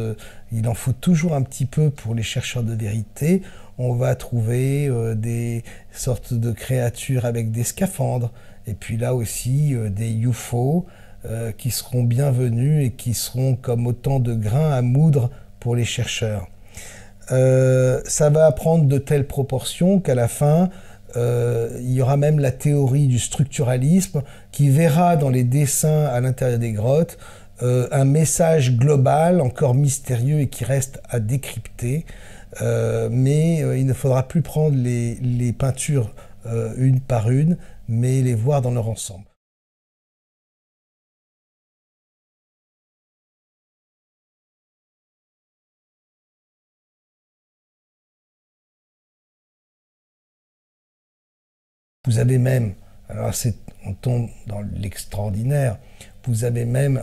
il en faut toujours un petit peu pour les chercheurs de vérité, on va trouver des sortes de créatures avec des scaphandres. Et puis là aussi, des UFO qui seront bienvenus et qui seront comme autant de grains à moudre pour les chercheurs. Ça va prendre de telles proportions qu'à la fin, il y aura même la théorie du structuralisme qui verra dans les dessins à l'intérieur des grottes un message global, encore mystérieux et qui reste à décrypter. Mais il ne faudra plus prendre les peintures une par une, mais les voir dans leur ensemble. Vous avez même, alors on tombe dans l'extraordinaire, vous avez même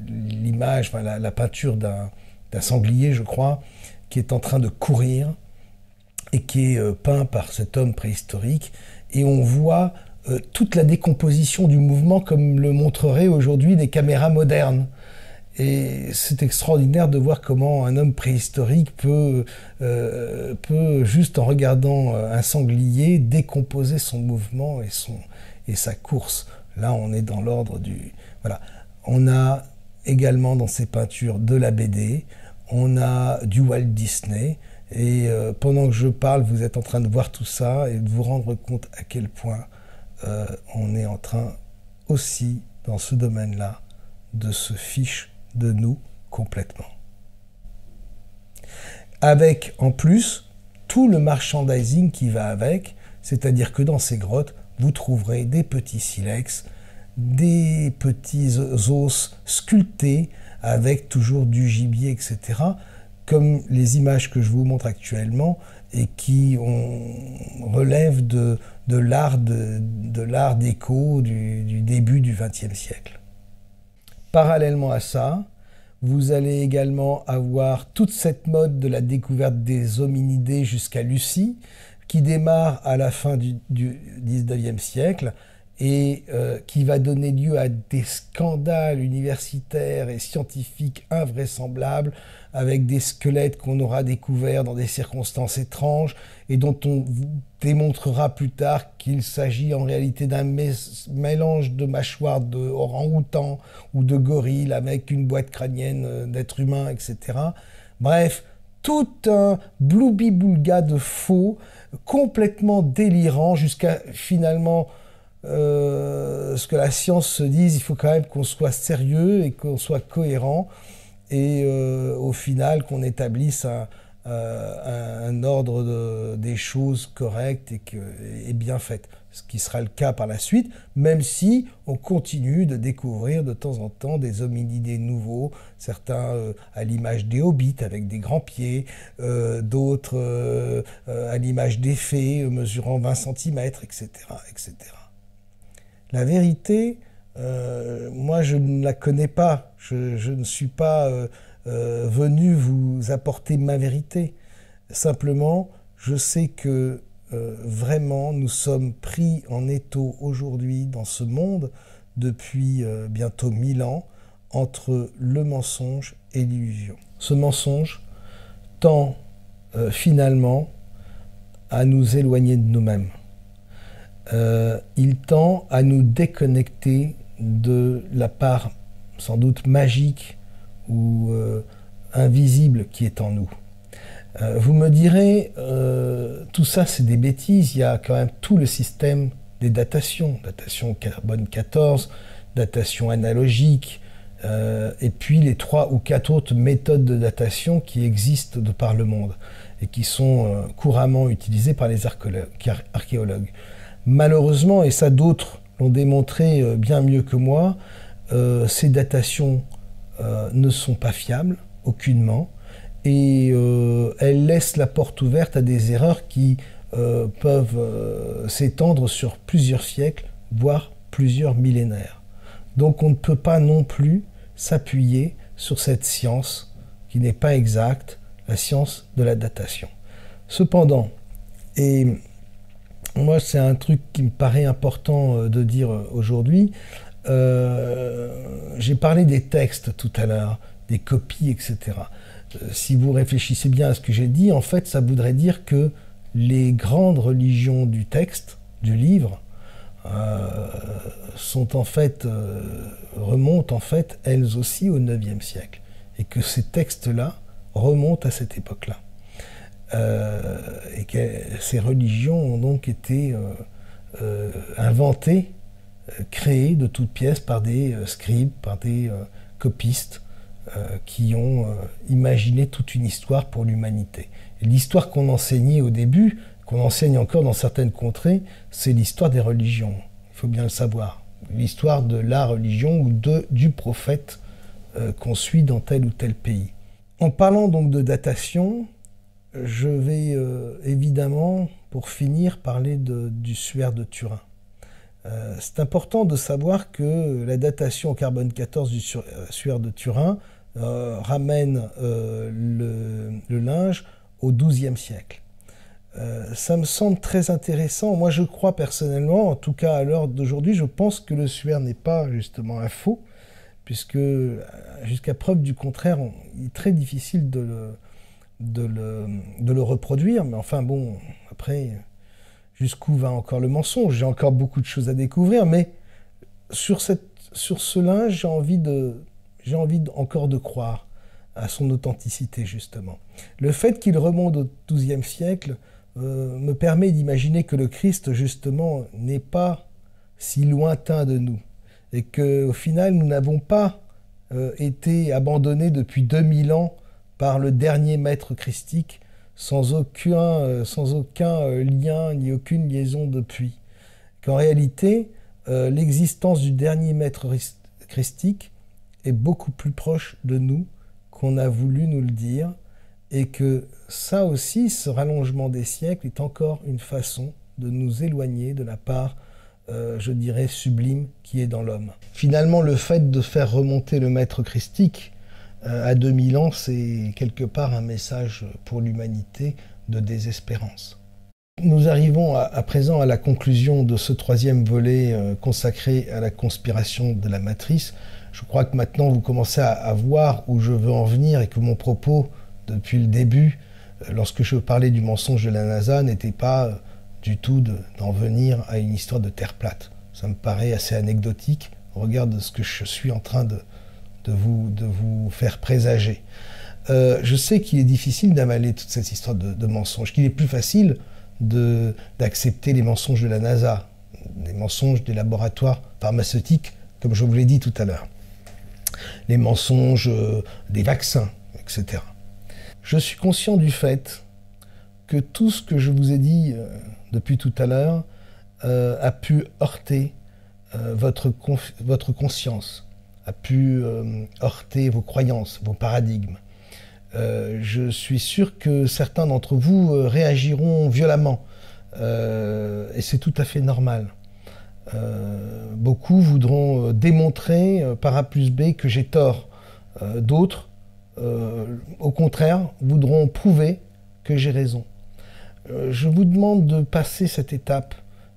l'image, enfin, la peinture d'un sanglier, je crois, qui est en train de courir et qui est peint par cet homme préhistorique. Et on voit toute la décomposition du mouvement comme le montreraient aujourd'hui des caméras modernes. Et c'est extraordinaire de voir comment un homme préhistorique peut juste en regardant un sanglier, décomposer son mouvement et sa course. Là, on est dans l'ordre du... Voilà. On a également dans ces peintures de la BD, on a du Walt Disney, et pendant que je parle, vous êtes en train de voir tout ça et de vous rendre compte à quel point on est en train aussi, dans ce domaine-là, de se fiche de nous complètement. Avec, en plus, tout le merchandising qui va avec, c'est-à-dire que dans ces grottes, vous trouverez des petits silex, des petits os sculptés avec toujours du gibier, etc., comme les images que je vous montre actuellement et qui relèvent de l'art déco du début du XXe siècle. Parallèlement à ça, vous allez également avoir toute cette mode de la découverte des hominidés jusqu'à Lucie, qui démarre à la fin du XIXe siècle et qui va donner lieu à des scandales universitaires et scientifiques invraisemblables, avec des squelettes qu'on aura découverts dans des circonstances étranges et dont on démontrera plus tard qu'il s'agit en réalité d'un mélange de mâchoires de orang-outan ou de gorille avec une boîte crânienne d'être humain, etc. Bref, tout un bloubi-boulga de faux, complètement délirant, jusqu'à finalement ce que la science se dise, il faut quand même qu'on soit sérieux et qu'on soit cohérent, et au final qu'on établisse un ordre des choses correctes et bien faites. Ce qui sera le cas par la suite, même si on continue de découvrir de temps en temps des hominidés nouveaux, certains à l'image des hobbits avec des grands pieds, d'autres à l'image des fées mesurant 20 cm, etc., etc. La vérité, moi je ne la connais pas, je ne suis pas venu vous apporter ma vérité. Simplement, je sais que vraiment, nous sommes pris en étau aujourd'hui dans ce monde depuis bientôt 1000 ans entre le mensonge et l'illusion. Ce mensonge tend finalement à nous éloigner de nous-mêmes. Il tend à nous déconnecter de la part sans doute magique ou invisible qui est en nous. Vous me direz, tout ça c'est des bêtises, il y a quand même tout le système des datations, datation carbone 14, datation analogique, et puis les 3 ou 4 autres méthodes de datation qui existent de par le monde et qui sont couramment utilisées par les archéologues. Malheureusement, et ça d'autres l'ont démontré bien mieux que moi, ces datations ne sont pas fiables, aucunement, et elles laissent la porte ouverte à des erreurs qui peuvent s'étendre sur plusieurs siècles, voire plusieurs millénaires. Donc on ne peut pas non plus s'appuyer sur cette science qui n'est pas exacte, la science de la datation. Cependant, et moi c'est un truc qui me paraît important de dire aujourd'hui, j'ai parlé des textes tout à l'heure, des copies, etc. Si vous réfléchissez bien à ce que j'ai dit, en fait, ça voudrait dire que les grandes religions du texte, du livre, remontent en fait, elles aussi au IXe siècle. Et que ces textes-là remontent à cette époque-là. Et que ces religions ont donc été inventées, créées de toutes pièces par des scribes, par des copistes, qui ont imaginé toute une histoire pour l'humanité. L'histoire qu'on enseignait au début, qu'on enseigne encore dans certaines contrées, c'est l'histoire des religions. Il faut bien le savoir. L'histoire de la religion ou du prophète qu'on suit dans tel ou tel pays. En parlant donc de datation, je vais évidemment, pour finir, parler du suaire de Turin. C'est important de savoir que la datation au carbone 14 du suaire de Turin ramène le linge au XIIe siècle. Ça me semble très intéressant. Moi, je crois personnellement, en tout cas à l'heure d'aujourd'hui, je pense que le suaire n'est pas justement un faux, puisque jusqu'à preuve du contraire, il est très difficile de le reproduire. Mais enfin bon, après, jusqu'où va encore le mensonge? J'ai encore beaucoup de choses à découvrir, mais sur ce linge, j'ai envie encore de croire à son authenticité, justement. Le fait qu'il remonte au XIIe siècle me permet d'imaginer que le Christ, justement, n'est pas si lointain de nous, et qu'au final, nous n'avons pas été abandonnés depuis 2000 ans par le dernier maître christique, sans aucun lien ni aucune liaison depuis. Qu'en réalité, l'existence du dernier maître christique est beaucoup plus proche de nous qu'on a voulu nous le dire, et que ça aussi, ce rallongement des siècles, est encore une façon de nous éloigner de la part, je dirais, sublime qui est dans l'homme. Finalement, le fait de faire remonter le maître christique à 2000 ans, c'est quelque part un message pour l'humanité de désespérance. Nous arrivons à présent à la conclusion de ce troisième volet consacré à la conspiration de la matrice. Je crois que maintenant vous commencez à voir où je veux en venir, et que mon propos, depuis le début, lorsque je parlais du mensonge de la NASA, n'était pas du tout d'en venir à une histoire de terre plate. Ça me paraît assez anecdotique au regard de ce que je suis en train de vous faire présager. Je sais qu'il est difficile d'avaler toute cette histoire de mensonges, qu'il est plus facile d'accepter les mensonges de la NASA, les mensonges des laboratoires pharmaceutiques, comme je vous l'ai dit tout à l'heure, les mensonges des vaccins, etc. Je suis conscient du fait que tout ce que je vous ai dit depuis tout à l'heure a pu heurter votre conscience, a pu heurter vos croyances, vos paradigmes. Je suis sûr que certains d'entre vous réagiront violemment, et c'est tout à fait normal. Beaucoup voudront démontrer par A plus B que j'ai tort. D'autres, au contraire, voudront prouver que j'ai raison. Je vous demande de passer cette étape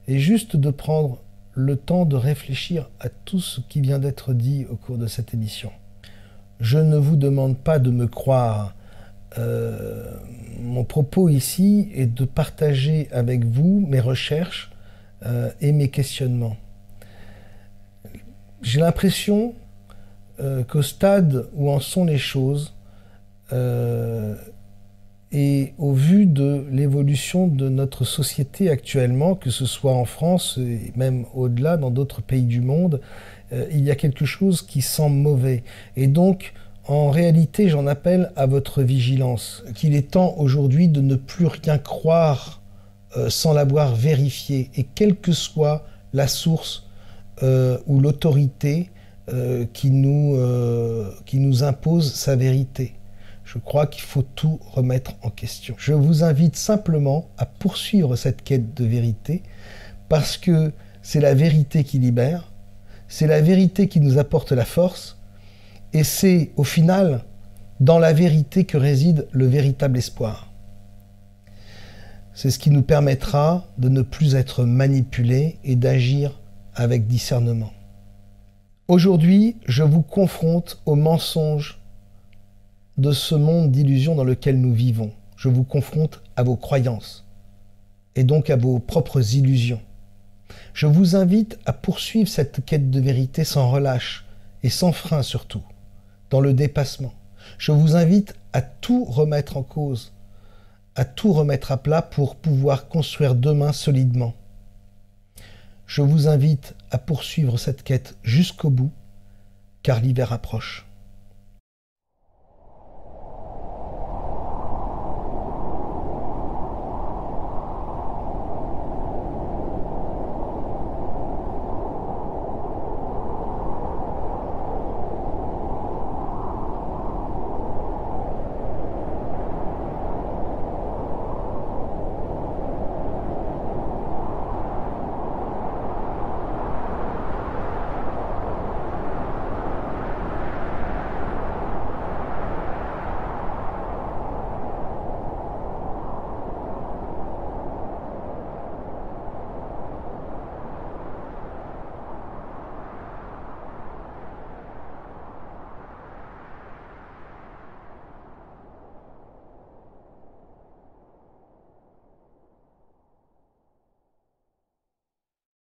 et juste de prendre le temps de réfléchir à tout ce qui vient d'être dit au cours de cette émission. Je ne vous demande pas de me croire. Mon propos ici est de partager avec vous mes recherches et mes questionnements. J'ai l'impression qu'au stade où en sont les choses, et au vu de l'évolution de notre société actuellement, que ce soit en France et même au-delà, dans d'autres pays du monde, il y a quelque chose qui semble mauvais. Et donc, en réalité, j'en appelle à votre vigilance, qu'il est temps aujourd'hui de ne plus rien croire sans l'avoir vérifié, et quelle que soit la source ou l'autorité qui nous impose sa vérité. Je crois qu'il faut tout remettre en question. Je vous invite simplement à poursuivre cette quête de vérité, parce que c'est la vérité qui libère, c'est la vérité qui nous apporte la force, et c'est au final dans la vérité que réside le véritable espoir. C'est ce qui nous permettra de ne plus être manipulés et d'agir avec discernement. Aujourd'hui, je vous confronte aux mensonges de ce monde d'illusions dans lequel nous vivons. Je vous confronte à vos croyances et donc à vos propres illusions. Je vous invite à poursuivre cette quête de vérité sans relâche et sans frein surtout, dans le dépassement. Je vous invite à tout remettre en cause, à tout remettre à plat pour pouvoir construire demain solidement. Je vous invite à poursuivre cette quête jusqu'au bout, car l'hiver approche.